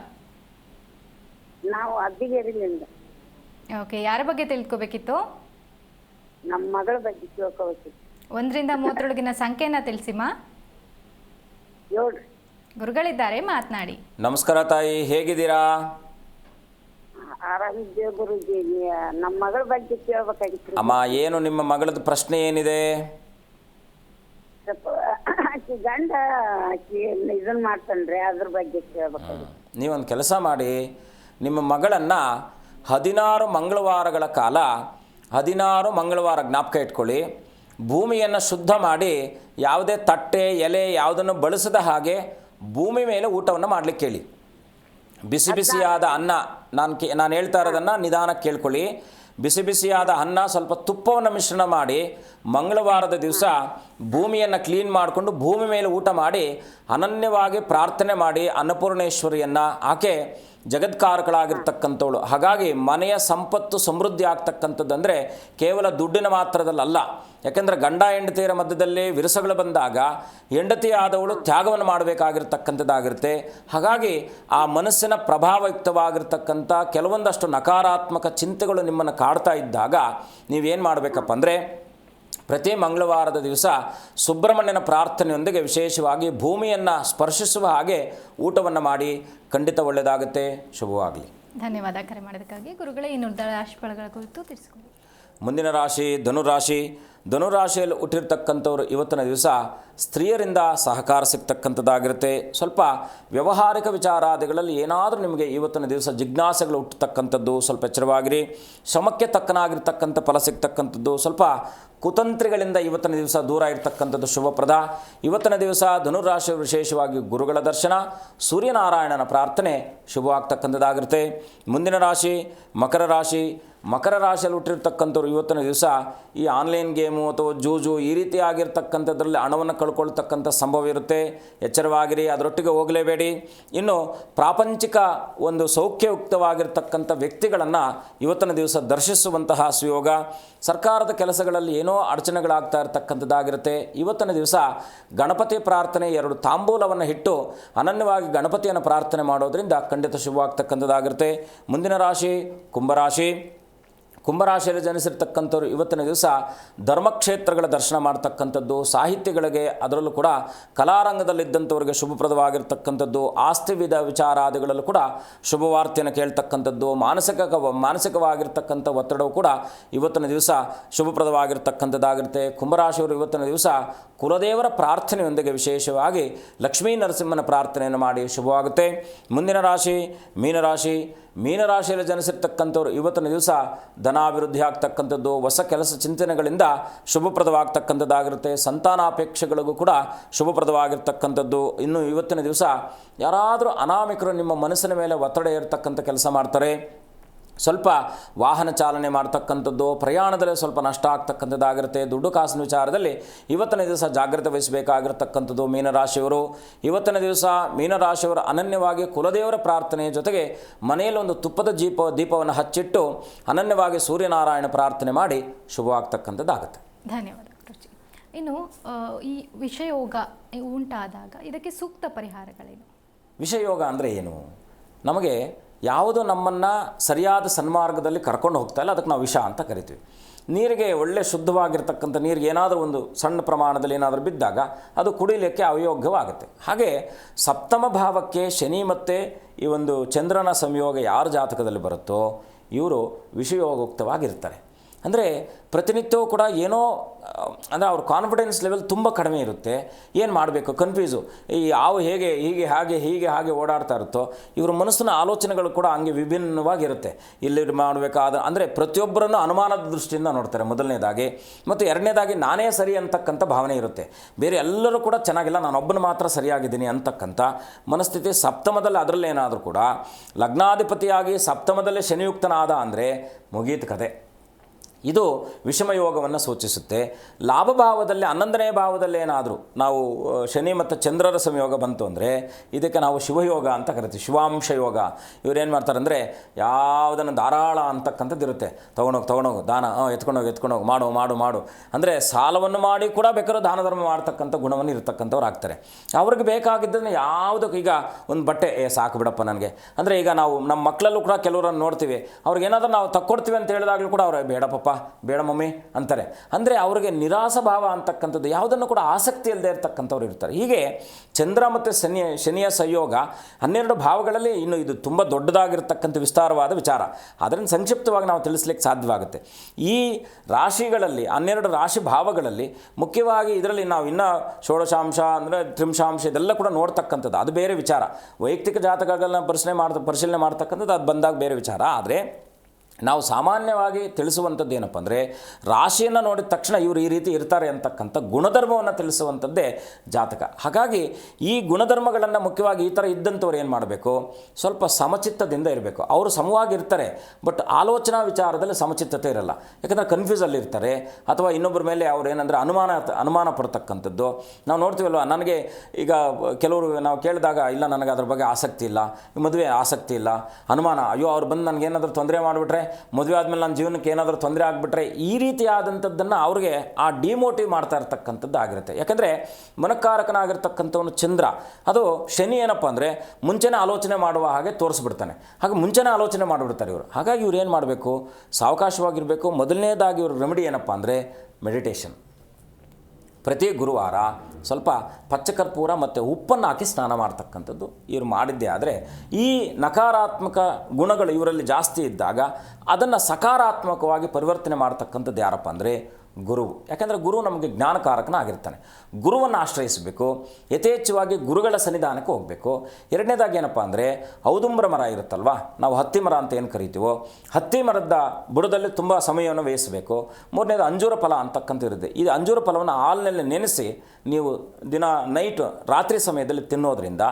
ನಾವು ಅಬ್ಬಿಗೇರಿಲಿಂದ. ಓಕೆ, ಯಾರ ಬಗ್ಗೆ ತಿಳ್ಕೊಬೇಕಿತ್ತು? ನಮ್ಮ ಮಗಳ ಬಗ್ಗೆ ತಿಳ್ಕೊಬೇಕಿತ್ತು. 1ರಿಂದ 30ರೊಳಗಿನ ಸಂಖ್ಯೆನ ತಿಳಿಸಿಮ್ಮ. 7. ಗುರುಗಳಿದ್ದಾರೆ, ಮಾತನಾಡಿ. ನಮಸ್ಕಾರ ತಾಯಿ, ಹೇಗಿದ್ದೀರಾ? ಆರಾಮಿದ್ದೇವೆ ಗುರುಜಿ. ನಮ್ಮ ಮಗಳ ಬಗ್ಗೆ ಕೇಳ್ಬೇಕಾಗಿತ್ತು. ಅಮ್ಮ, ಏನು ನಿಮ್ಮ ಮಗಳದ್ದು ಪ್ರಶ್ನೆ ಏನಿದೆ? ಆಕಿ ಗಂಡ ಇದನ್ನ ಮಾಡ್ತಾನ್ರಿ, ಅದ್ರ ಬಗ್ಗೆ ಕೇಳ್ಬೇಕಾಗಿತ್ತು. ನೀವೊಂದು ಕೆಲಸ ಮಾಡಿ, ನಿಮ್ಮ ಮಗಳನ್ನು 16 ಮಂಗಳವಾರಗಳ ಕಾಲ 16 ಮಂಗಳವಾರ ಜ್ಞಾಪಕ ಇಟ್ಕೊಳ್ಳಿ, ಭೂಮಿಯನ್ನು ಶುದ್ಧ ಮಾಡಿ ಯಾವುದೇ ತಟ್ಟೆ ಎಲೆ ಯಾವುದನ್ನು ಬಳಸದ ಹಾಗೆ ಭೂಮಿ ಮೇಲೆ ಊಟವನ್ನು ಮಾಡಲಿಕ್ಕೆ ಹೇಳಿ. ಬಿಸಿ ಬಿಸಿಯಾದ ಅನ್ನ, ನಾನು ಹೇಳ್ತಾ ಇರೋದನ್ನು ನಿಧಾನಕ್ಕೆ ಕೇಳ್ಕೊಳ್ಳಿ. ಬಿಸಿ ಬಿಸಿಯಾದ ಅನ್ನ, ಸ್ವಲ್ಪ ತುಪ್ಪವನ್ನು ಮಿಶ್ರಣ ಮಾಡಿ ಮಂಗಳವಾರದ ದಿವಸ ಭೂಮಿಯನ್ನು ಕ್ಲೀನ್ ಮಾಡಿಕೊಂಡು ಭೂಮಿ ಮೇಲೆ ಊಟ ಮಾಡಿ ಅನನ್ಯವಾಗಿ ಪ್ರಾರ್ಥನೆ ಮಾಡಿ ಅನ್ನಪೂರ್ಣೇಶ್ವರಿಯನ್ನು. ಆಕೆ ಜಗತ್ಕಾರಕಳಾಗಿರ್ತಕ್ಕಂಥವಳು. ಹಾಗಾಗಿ ಮನೆಯ ಸಂಪತ್ತು ಸಮೃದ್ಧಿ ಆಗ್ತಕ್ಕಂಥದ್ದಂದರೆ ಕೇವಲ ದುಡ್ಡಿನ ಮಾತ್ರದಲ್ಲ. ಯಾಕೆಂದರೆ ಗಂಡ ಹೆಂಡತಿಯರ ಮಧ್ಯದಲ್ಲಿ ವಿರಸಗಳು ಬಂದಾಗ ಹೆಂಡತಿ ಆದವಳು ತ್ಯಾಗವನ್ನು ಮಾಡಬೇಕಾಗಿರ್ತಕ್ಕಂಥದ್ದಾಗಿರುತ್ತೆ. ಹಾಗಾಗಿ ಆ ಮನಸ್ಸಿನ ಪ್ರಭಾವಯುಕ್ತವಾಗಿರ್ತಕ್ಕಂಥ ಕೆಲವೊಂದಷ್ಟು ನಕಾರಾತ್ಮಕ ಚಿಂತೆಗಳು ನಿಮ್ಮನ್ನು ಕಾಡ್ತಾ ಇದ್ದಾಗ ನೀವೇನು ಮಾಡಬೇಕಪ್ಪ ಅಂದರೆ, ಪ್ರತಿ ಮಂಗಳವಾರದ ದಿವಸ ಸುಬ್ರಹ್ಮಣ್ಯನ ಪ್ರಾರ್ಥನೆಯೊಂದಿಗೆ ವಿಶೇಷವಾಗಿ ಭೂಮಿಯನ್ನು ಸ್ಪರ್ಶಿಸುವ ಹಾಗೆ ಊಟವನ್ನು ಮಾಡಿ, ಖಂಡಿತ ಒಳ್ಳೆಯದಾಗುತ್ತೆ. ಶುಭವಾಗಲಿ. ಧನ್ಯವಾದ ಕರೆ ಮಾಡೋದಕ್ಕಾಗಿ. ಗುರುಗಳೇ, ಇನ್ನು ರಾಶಿಫಲಗಳ ಕುರಿತು ತಿಳಿಸ್ಕೊಳ್ಳಿ. ಮುಂದಿನ ರಾಶಿ ಧನುರಾಶಿ. ಧನುರಾಶಿಯಲ್ಲಿ ಹುಟ್ಟಿರ್ತಕ್ಕಂಥವ್ರು ಇವತ್ತಿನ ದಿವಸ ಸ್ತ್ರೀಯರಿಂದ ಸಹಕಾರ ಸಿಗ್ತಕ್ಕಂಥದ್ದಾಗಿರುತ್ತೆ. ಸ್ವಲ್ಪ ವ್ಯಾವಹಾರಿಕ ವಿಚಾರಾದಿಗಳಲ್ಲಿ ಏನಾದರೂ ನಿಮಗೆ ಇವತ್ತಿನ ದಿವಸ ಜಿಜ್ಞಾಸೆಗಳು ಹುಟ್ಟತಕ್ಕಂಥದ್ದು, ಸ್ವಲ್ಪ ಎಚ್ಚರವಾಗಿರಿ. ಶ್ರಮಕ್ಕೆ ತಕ್ಕನಾಗಿರ್ತಕ್ಕಂಥ ಫಲ ಸಿಗ್ತಕ್ಕಂಥದ್ದು. ಸ್ವಲ್ಪ ಕುತಂತ್ರಿಗಳಿಂದ ಇವತ್ತಿನ ದಿವಸ ದೂರ ಇರತಕ್ಕಂಥದ್ದು ಶುಭಪ್ರದ. ಇವತ್ತಿನ ದಿವಸ ಧನುರಾಶಿ ವಿಶೇಷವಾಗಿ ಗುರುಗಳ ದರ್ಶನ, ಸೂರ್ಯನಾರಾಯಣನ ಪ್ರಾರ್ಥನೆ ಶುಭವಾಗ್ತಕ್ಕಂಥದ್ದಾಗಿರುತ್ತೆ. ಮುಂದಿನ ರಾಶಿ ಮಕರ ರಾಶಿ. ಮಕರ ರಾಶಿಯಲ್ಲಿ ಹುಟ್ಟಿರ್ತಕ್ಕಂಥವ್ರು ಇವತ್ತಿನ ದಿವಸ ಈ ಆನ್ಲೈನ್ ಗೇಮು ಅಥವಾ ಜೂಜು ಈ ರೀತಿಯಾಗಿರ್ತಕ್ಕಂಥದ್ರಲ್ಲಿ ಹಣವನ್ನು ಕಳ್ಕೊಳ್ತಕ್ಕಂಥ ಸಂಭವ ಇರುತ್ತೆ. ಎಚ್ಚರವಾಗಿರಿ, ಅದರೊಟ್ಟಿಗೆ ಹೋಗಲೇಬೇಡಿ. ಇನ್ನು ಪ್ರಾಪಂಚಿಕ ಒಂದು ಸೌಖ್ಯಯುಕ್ತವಾಗಿರ್ತಕ್ಕಂಥ ವ್ಯಕ್ತಿಗಳನ್ನು ಇವತ್ತಿನ ದಿವಸ ದರ್ಶಿಸುವಂತಹ ಸುಯೋಗ. ಸರ್ಕಾರದ ಕೆಲಸಗಳಲ್ಲಿ ಏನೋ ಅಡಚಣೆಗಳಾಗ್ತಾ ಇರತಕ್ಕಂಥದ್ದಾಗಿರುತ್ತೆ. ಇವತ್ತಿನ ದಿವಸ ಗಣಪತಿ ಪ್ರಾರ್ಥನೆ, 2 ತಾಂಬೂಲವನ್ನು ಇಟ್ಟು ಅನನ್ಯವಾಗಿ ಗಣಪತಿಯನ್ನು ಪ್ರಾರ್ಥನೆ ಮಾಡೋದರಿಂದ ಖಂಡಿತ ಶುಭವಾಗ್ತಕ್ಕಂಥದ್ದಾಗಿರುತ್ತೆ. ಮುಂದಿನ ರಾಶಿ ಕುಂಭರಾಶಿ. ಕುಂಭರಾಶಿಯಲ್ಲಿ ಜನಿಸಿರ್ತಕ್ಕಂಥವ್ರು ಇವತ್ತಿನ ದಿವಸ ಧರ್ಮಕ್ಷೇತ್ರಗಳ ದರ್ಶನ ಮಾಡ್ತಕ್ಕಂಥದ್ದು, ಸಾಹಿತ್ಯಗಳಿಗೆ ಅದರಲ್ಲೂ ಕೂಡ ಕಲಾರಂಗದಲ್ಲಿದ್ದಂಥವ್ರಿಗೆ ಶುಭಪ್ರದವಾಗಿರ್ತಕ್ಕಂಥದ್ದು, ಆಸ್ತಿ ವಿಚಾರಾದಿಗಳಲ್ಲೂ ಕೂಡ ಶುಭವಾರ್ತೆಯನ್ನು ಕೇಳ್ತಕ್ಕಂಥದ್ದು, ಮಾನಸಿಕವಾಗಿರ್ತಕ್ಕಂಥ ಒತ್ತಡವು ಕೂಡ ಇವತ್ತಿನ ದಿವಸ ಶುಭಪ್ರದವಾಗಿರ್ತಕ್ಕಂಥದ್ದಾಗಿರುತ್ತೆ. ಕುಂಭರಾಶಿಯವರು ಇವತ್ತಿನ ದಿವಸ ಕುಲದೇವರ ಪ್ರಾರ್ಥನೆಯೊಂದಿಗೆ ವಿಶೇಷವಾಗಿ ಲಕ್ಷ್ಮೀ ನರಸಿಂಹನ ಪ್ರಾರ್ಥನೆಯನ್ನು ಮಾಡಿ ಶುಭವಾಗುತ್ತೆ. ಮುಂದಿನ ರಾಶಿ ಮೀನರಾಶಿ. ಮೀನರಾಶಿಯಲ್ಲಿ ಜನಿಸಿರ್ತಕ್ಕಂಥವ್ರು ಇವತ್ತಿನ ದಿವಸ ಧನಾಭಿವೃದ್ಧಿ ಆಗ್ತಕ್ಕಂಥದ್ದು, ಹೊಸ ಕೆಲಸ ಚಿಂತನೆಗಳಿಂದ ಶುಭಪ್ರದವಾಗ್ತಕ್ಕಂಥದ್ದಾಗಿರುತ್ತೆ. ಸಂತಾನಾಪೇಕ್ಷೆಗಳಿಗೂ ಕೂಡ ಶುಭಪ್ರದವಾಗಿರ್ತಕ್ಕಂಥದ್ದು. ಇನ್ನು ಇವತ್ತಿನ ದಿವಸ ಯಾರಾದರೂ ಅನಾಮಿಕರು ನಿಮ್ಮ ಮನಸ್ಸಿನ ಮೇಲೆ ಒತ್ತಡ ಇರತಕ್ಕಂಥ ಕೆಲಸ ಮಾಡ್ತಾರೆ. ಸ್ವಲ್ಪ ವಾಹನ ಚಾಲನೆ ಮಾಡ್ತಕ್ಕಂಥದ್ದು, ಪ್ರಯಾಣದಲ್ಲಿ ಸ್ವಲ್ಪ ನಷ್ಟ ಆಗ್ತಕ್ಕಂಥದ್ದಾಗಿರುತ್ತೆ. ದುಡ್ಡು ಕಾಸಿನ ವಿಚಾರದಲ್ಲಿ ಇವತ್ತಿನ ದಿವಸ ಜಾಗ್ರತೆ ವಹಿಸಬೇಕಾಗಿರ್ತಕ್ಕಂಥದ್ದು ಮೀನರಾಶಿಯವರು. ಇವತ್ತಿನ ದಿವಸ ಮೀನರಾಶಿಯವರು ಅನನ್ಯವಾಗಿ ಕುಲದೇವರ ಪ್ರಾರ್ಥನೆ ಜೊತೆಗೆ ಮನೆಯಲ್ಲಿ ಒಂದು ತುಪ್ಪದ ದೀಪವನ್ನು ಹಚ್ಚಿಟ್ಟು ಅನನ್ಯವಾಗಿ ಸೂರ್ಯನಾರಾಯಣ ಪ್ರಾರ್ಥನೆ ಮಾಡಿ ಶುಭವಾಗ್ತಕ್ಕಂಥದ್ದಾಗುತ್ತೆ. ಧನ್ಯವಾದ ಗುರುಜಿ. ಇನ್ನು ಈ ವಿಷಯೋಗ ಉಂಟಾದಾಗ ಇದಕ್ಕೆ ಸೂಕ್ತ ಪರಿಹಾರಗಳೇನು? ವಿಷಯೋಗ ಅಂದರೆ ಏನು? ನಮಗೆ ಯಾವುದು ನಮ್ಮನ್ನು ಸರಿಯಾದ ಸನ್ಮಾರ್ಗದಲ್ಲಿ ಕರ್ಕೊಂಡು ಹೋಗ್ತಾ ಇಲ್ಲ ಅದಕ್ಕೆ ನಾವು ವಿಷ ಅಂತ ಕರಿತೀವಿ. ನೀರಿಗೆ ಒಳ್ಳೆ ಶುದ್ಧವಾಗಿರ್ತಕ್ಕಂಥ ನೀರಿಗೆ ಏನಾದರೂ ಒಂದು ಸಣ್ಣ ಪ್ರಮಾಣದಲ್ಲಿ ಏನಾದರೂ ಬಿದ್ದಾಗ ಅದು ಕುಡಿಲಿಕ್ಕೆ ಅಯೋಗ್ಯವಾಗುತ್ತೆ. ಹಾಗೆ ಸಪ್ತಮ ಭಾವಕ್ಕೆ ಶನಿ ಮತ್ತು ಈ ಒಂದು ಚಂದ್ರನ ಸಂಯೋಗ ಯಾರ ಜಾತಕದಲ್ಲಿ ಬರುತ್ತೋ ಇವರು ವಿಷಯೋಗಯುಕ್ತವಾಗಿರ್ತಾರೆ. ಅಂದರೆ ಪ್ರತಿನಿತ್ಯವೂ ಕೂಡ ಏನೋ ಅಂದರೆ ಅವ್ರ ಕಾನ್ಫಿಡೆನ್ಸ್ ಲೆವೆಲ್ ತುಂಬ ಕಡಿಮೆ ಇರುತ್ತೆ. ಏನು ಮಾಡಬೇಕು ಕನ್ಫ್ಯೂಸು, ಈ ಹಾವು ಹೇಗೆ ಹೀಗೆ ಓಡಾಡ್ತಾ ಇರುತ್ತೋ ಇವ್ರ ಮನಸ್ಸಿನ ಆಲೋಚನೆಗಳು ಕೂಡ ಹಂಗೆ ವಿಭಿನ್ನವಾಗಿರುತ್ತೆ. ಇಲ್ಲಿ ಮಾಡಬೇಕಾದ ಅಂದರೆ ಪ್ರತಿಯೊಬ್ಬರನ್ನು ಅನುಮಾನದ ದೃಷ್ಟಿಯಿಂದ ನೋಡ್ತಾರೆ ಮೊದಲನೇದಾಗಿ, ಮತ್ತು ಎರಡನೇದಾಗಿ ನಾನೇ ಸರಿ ಅಂತಕ್ಕಂಥ ಭಾವನೆ ಇರುತ್ತೆ. ಬೇರೆ ಎಲ್ಲರೂ ಕೂಡ ಚೆನ್ನಾಗಿಲ್ಲ, ನಾನೊಬ್ಬನು ಮಾತ್ರ ಸರಿಯಾಗಿದ್ದೀನಿ ಅಂತಕ್ಕಂಥ ಮನಸ್ಥಿತಿ ಸಪ್ತಮದಲ್ಲಿ. ಅದರಲ್ಲೇನಾದರೂ ಕೂಡ ಲಗ್ನಾಧಿಪತಿಯಾಗಿ ಸಪ್ತಮದಲ್ಲೇ ಶನಿಯುಕ್ತನಾದ ಅಂದರೆ ಮುಗೀತು ಕತೆ. ಇದು ವಿಷಮ ಯೋಗವನ್ನು ಸೂಚಿಸುತ್ತೆ. ಲಾಭಭಾವದಲ್ಲಿ 11ನೇ ಭಾವದಲ್ಲಿ ಏನಾದರೂ ನಾವು ಶನಿ ಮತ್ತು ಚಂದ್ರರ ಸಂಯೋಗ ಬಂತು ಅಂದರೆ ಇದಕ್ಕೆ ನಾವು ಶಿವಯೋಗ ಅಂತ ಕರಿತೀವಿ, ಶಿವಾಂಶ ಯೋಗ. ಇವರೇನು ಮಾಡ್ತಾರೆ ಅಂದರೆ ಯಾವುದನ್ನು ಧಾರಾಳ ಅಂತಕ್ಕಂಥದ್ದು ಇರುತ್ತೆ. ತೊಗೊಂಡೋಗಿ ದಾನ, ಎತ್ಕೊಂಡೋಗಿ ಮಾಡು ಅಂದರೆ ಸಾಲವನ್ನು ಮಾಡಿ ಕೂಡ ಬೇಕಾದ್ರೂ ದಾನ ಧರ್ಮ ಮಾಡ್ತಕ್ಕಂಥ ಗುಣವನ್ನು ಇರತಕ್ಕಂಥವ್ರು ಆಗ್ತಾರೆ. ಅವ್ರಿಗೆ ಬೇಕಾಗಿದ್ದನ್ನು ಯಾವುದಕ್ಕೆ, ಈಗ ಒಂದು ಬಟ್ಟೆ ಸಾಕು ಬಿಡಪ್ಪ ನನಗೆ ಅಂದರೆ, ಈಗ ನಾವು ನಮ್ಮ ಮಕ್ಕಳಲ್ಲೂ ಕೂಡ ಕೆಲವರನ್ನು ನೋಡ್ತೀವಿ, ಅವ್ರಿಗೇನಾದರೂ ನಾವು ತಕ್ಕೊಡ್ತೀವಿ ಅಂತ ಹೇಳಿದಾಗಲೂ ಕೂಡ ಅವ್ರು ಬೇಡ ಮಮ್ಮಿ ಅಂತಾರೆ. ಅಂದರೆ ಅವ್ರಿಗೆ ನಿರಾಸ ಭಾವ ಅಂತಕ್ಕಂಥದ್ದು, ಯಾವುದನ್ನು ಕೂಡ ಆಸಕ್ತಿ ಇಲ್ಲದೆ ಇರತಕ್ಕಂಥವ್ರು ಇರ್ತಾರೆ. ಹೀಗೆ ಚಂದ್ರ ಮತ್ತು ಶನಿಯ ಸಂಯೋಗ 12 ಭಾವಗಳಲ್ಲಿ ಇನ್ನು ಇದು ತುಂಬ ದೊಡ್ಡದಾಗಿರ್ತಕ್ಕಂಥ ವಿಸ್ತಾರವಾದ ವಿಚಾರ. ಅದನ್ನು ಸಂಕ್ಷಿಪ್ತವಾಗಿ ನಾವು ತಿಳಿಸ್ಲಿಕ್ಕೆ ಸಾಧ್ಯವಾಗುತ್ತೆ. ಈ ರಾಶಿಗಳಲ್ಲಿ 12 ರಾಶಿ ಭಾವಗಳಲ್ಲಿ ಮುಖ್ಯವಾಗಿ ಇದರಲ್ಲಿ ನಾವು ಇನ್ನೂ ಷೋಡಶಾಂಶ ಅಂದರೆ ತ್ರಿಂಶಾಂಶ ಇದೆಲ್ಲ ಕೂಡ ನೋಡ್ತಕ್ಕಂಥದ್ದು, ಅದು ಬೇರೆ ವಿಚಾರ. ವೈಯಕ್ತಿಕ ಜಾತಕಗಳನ್ನ ಪರಿಶೀಲನೆ ಮಾಡ್ತಕ್ಕಂಥದ್ದು ಅದು ಬಂದಾಗ ಬೇರೆ ವಿಚಾರ. ಆದರೆ ನಾವು ಸಾಮಾನ್ಯವಾಗಿ ತಿಳಿಸುವಂಥದ್ದು ಏನಪ್ಪ ಅಂದರೆ, ರಾಶಿಯನ್ನು ನೋಡಿದ ತಕ್ಷಣ ಇವರು ಈ ರೀತಿ ಇರ್ತಾರೆ ಅಂತಕ್ಕಂಥ ಗುಣಧರ್ಮವನ್ನು ತಿಳಿಸುವಂಥದ್ದೇ ಜಾತಕ. ಹಾಗಾಗಿ ಈ ಗುಣಧರ್ಮಗಳನ್ನು ಮುಖ್ಯವಾಗಿ ಈ ಥರ ಇದ್ದಂಥವ್ರು ಏನು ಮಾಡಬೇಕು, ಸ್ವಲ್ಪ ಸಮಚಿತ್ತದಿಂದ ಇರಬೇಕು. ಅವರು ಸಮವಾಗಿರ್ತಾರೆ, ಬಟ್ ಆಲೋಚನಾ ವಿಚಾರದಲ್ಲಿ ಸಮಚಿತ್ತತೆ ಇರಲ್ಲ. ಯಾಕಂದರೆ ಕನ್ಫ್ಯೂಸಲ್ಲಿ ಇರ್ತಾರೆ, ಅಥವಾ ಇನ್ನೊಬ್ಬರ ಮೇಲೆ ಅವ್ರು ಏನಂದರೆ ಅನುಮಾನ ಪಡ್ತಕ್ಕಂಥದ್ದು ನಾವು ನೋಡ್ತೀವಲ್ವ. ನನಗೆ ಈಗ ಕೆಲವರು ನಾವು ಕೇಳಿದಾಗ, ಇಲ್ಲ ನನಗೆ ಅದ್ರ ಬಗ್ಗೆ ಆಸಕ್ತಿ ಇಲ್ಲ, ಮದುವೆ ಆಸಕ್ತಿ ಇಲ್ಲ, ಅನುಮಾನ, ಅಯ್ಯೋ ಅವ್ರು ಬಂದು ನನಗೇನಾದರೂ ತೊಂದರೆ ಮಾಡಿಬಿಟ್ರೆ, ಮದುವೆ ಆದಮೇಲೆ ನನ್ನ ಜೀವನಕ್ಕೆ ಏನಾದರೂ ತೊಂದರೆ ಆಗಿಬಿಟ್ರೆ, ಈ ರೀತಿಯಾದಂಥದ್ದನ್ನು ಅವ್ರಿಗೆ ಆ ಡಿಮೋಟಿವ್ ಮಾಡ್ತಾ ಇರ್ತಕ್ಕಂಥದ್ದು ಆಗಿರುತ್ತೆ. ಯಾಕಂದರೆ ಮನಕಾರಕನಾಗಿರ್ತಕ್ಕಂಥವನು ಚಂದ್ರ, ಅದು ಶನಿ ಏನಪ್ಪ ಅಂದರೆ ಮುಂಚೆನೇ ಆಲೋಚನೆ ಮಾಡುವ ಹಾಗೆ ತೋರಿಸ್ಬಿಡ್ತಾನೆ. ಹಾಗೆ ಮುಂಚೆನೇ ಆಲೋಚನೆ ಮಾಡಿಬಿಡ್ತಾರೆ ಇವರು. ಹಾಗಾಗಿ ಇವ್ರು ಏನು ಮಾಡಬೇಕು, ಸಾವಕಾಶವಾಗಿರಬೇಕು. ಮೊದಲನೇದಾಗಿ ಇವ್ರ ರೆಮಿಡಿ ಏನಪ್ಪ ಅಂದರೆ ಮೆಡಿಟೇಷನ್. ಪ್ರತಿ ಗುರುವಾರ ಸ್ವಲ್ಪ ಪಚ್ಚಕರ್ಪೂರ ಮತ್ತು ಉಪ್ಪನ್ನು ಹಾಕಿ ಸ್ನಾನ ಮಾಡ್ತಕ್ಕಂಥದ್ದು ಇವರು ಮಾಡಿದ್ದೇ ಆದರೆ, ಈ ನಕಾರಾತ್ಮಕ ಗುಣಗಳು ಇವರಲ್ಲಿ ಜಾಸ್ತಿ ಇದ್ದಾಗ ಅದನ್ನು ಸಕಾರಾತ್ಮಕವಾಗಿ ಪರಿವರ್ತನೆ ಮಾಡ್ತಕ್ಕಂಥದ್ದು ಯಾರಪ್ಪ ಅಂದರೆ ಗುರು. ಯಾಕೆಂದರೆ ಗುರು ನಮಗೆ ಜ್ಞಾನಕಾರಕನ ಆಗಿರ್ತಾನೆ. ಗುರುವನ್ನು ಆಶ್ರಯಿಸಬೇಕು, ಯಥೇಚ್ಛವಾಗಿ ಗುರುಗಳ ಸನ್ನಿಧಾನಕ್ಕೆ ಹೋಗಬೇಕು. ಎರಡನೇದಾಗಿ ಏನಪ್ಪ ಅಂದರೆ, ಔದುಂಬರ ಮರ ಇರುತ್ತಲ್ವ, ನಾವು ಹತ್ತಿ ಮರ ಅಂತ ಏನು ಕರಿತೀವೋ, ಹತ್ತಿ ಮರದ ಬುಡದಲ್ಲಿ ತುಂಬ ಸಮಯವನ್ನು ವ್ಯಯಿಸಬೇಕು. ಮೂರನೇದು ಅಂಜೂರ ಫಲ ಅಂತಕ್ಕಂಥ ಇರುತ್ತೆ. ಈ ಅಂಜೂರ ಫಲವನ್ನು ಹಾಲಿನಲ್ಲಿ ನೆನೆಸಿ ನೀವು ನೈಟ್ ರಾತ್ರಿ ಸಮಯದಲ್ಲಿ ತಿನ್ನೋದ್ರಿಂದ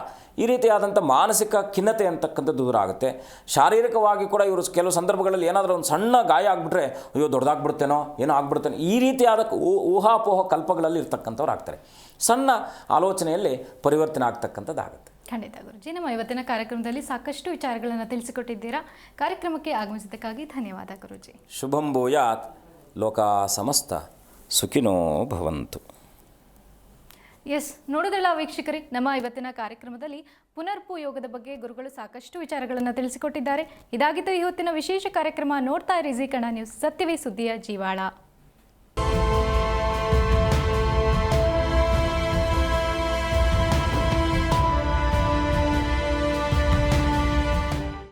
ಈ ರೀತಿಯಾದಂಥ ಮಾನಸಿಕ ಖಿನ್ನತೆ ಅಂತಕ್ಕಂಥದ್ದು ದೂರ ಆಗುತ್ತೆ. ಶಾರೀರಿಕವಾಗಿ ಕೂಡ ಇವರು ಕೆಲವು ಸಂದರ್ಭಗಳಲ್ಲಿ ಏನಾದರೂ ಒಂದು ಸಣ್ಣ ಗಾಯ ಆಗಿಬಿಟ್ರೆ, ಅಯ್ಯೋ ದೊಡ್ಡದಾಗ್ಬಿಡ್ತೇನೋ ಏನೋ ಆಗ್ಬಿಡ್ತೇನೋ, ಈ ರೀತಿಯಾದ ಊಹಾಪೋಹ ಕಲ್ಪಗಳಲ್ಲಿ ಇರ್ತಕ್ಕಂಥವ್ರು ಆಗ್ತಾರೆ. ಸಣ್ಣ ಆಲೋಚನೆಯಲ್ಲಿ ಪರಿವರ್ತನೆ ಆಗ್ತಕ್ಕಂಥದ್ದಾಗುತ್ತೆ. ಖಂಡಿತ ಗುರುಜಿ, ನಮ್ಮ ಇವತ್ತಿನ ಕಾರ್ಯಕ್ರಮದಲ್ಲಿ ಸಾಕಷ್ಟು ವಿಚಾರಗಳನ್ನು ತಿಳಿಸಿಕೊಟ್ಟಿದ್ದೀರಾ. ಕಾರ್ಯಕ್ರಮಕ್ಕೆ ಆಗಮಿಸಿದ್ದಕ್ಕಾಗಿ ಧನ್ಯವಾದ ಗುರುಜಿ. ಶುಭಂ ಭೂಯಾತ್, ಲೋಕಾ ಸಮಸ್ತ ಸುಖಿನೋ ಭವಂತು. ಎಸ್, ನೋಡೋದಲ್ಲ ವೀಕ್ಷಕರೇ, ನಮ್ಮ ಇವತ್ತಿನ ಕಾರ್ಯಕ್ರಮದಲ್ಲಿ ಪುನರ್ಪು ಯೋಗದ ಬಗ್ಗೆ ಗುರುಗಳು ಸಾಕಷ್ಟು ವಿಚಾರಗಳನ್ನು ತಿಳಿಸಿಕೊಟ್ಟಿದ್ದಾರೆ. ಇದಾಗಿತ್ತು ಇವತ್ತಿನ ವಿಶೇಷ ಕಾರ್ಯಕ್ರಮ. ನೋಡ್ತಾ ಇರಿ ಜೀ ಕನ್ನಡ ನ್ಯೂಸ್, ಸತ್ಯವೇ ಸುದ್ದಿಯ ಜೀವಾಳ.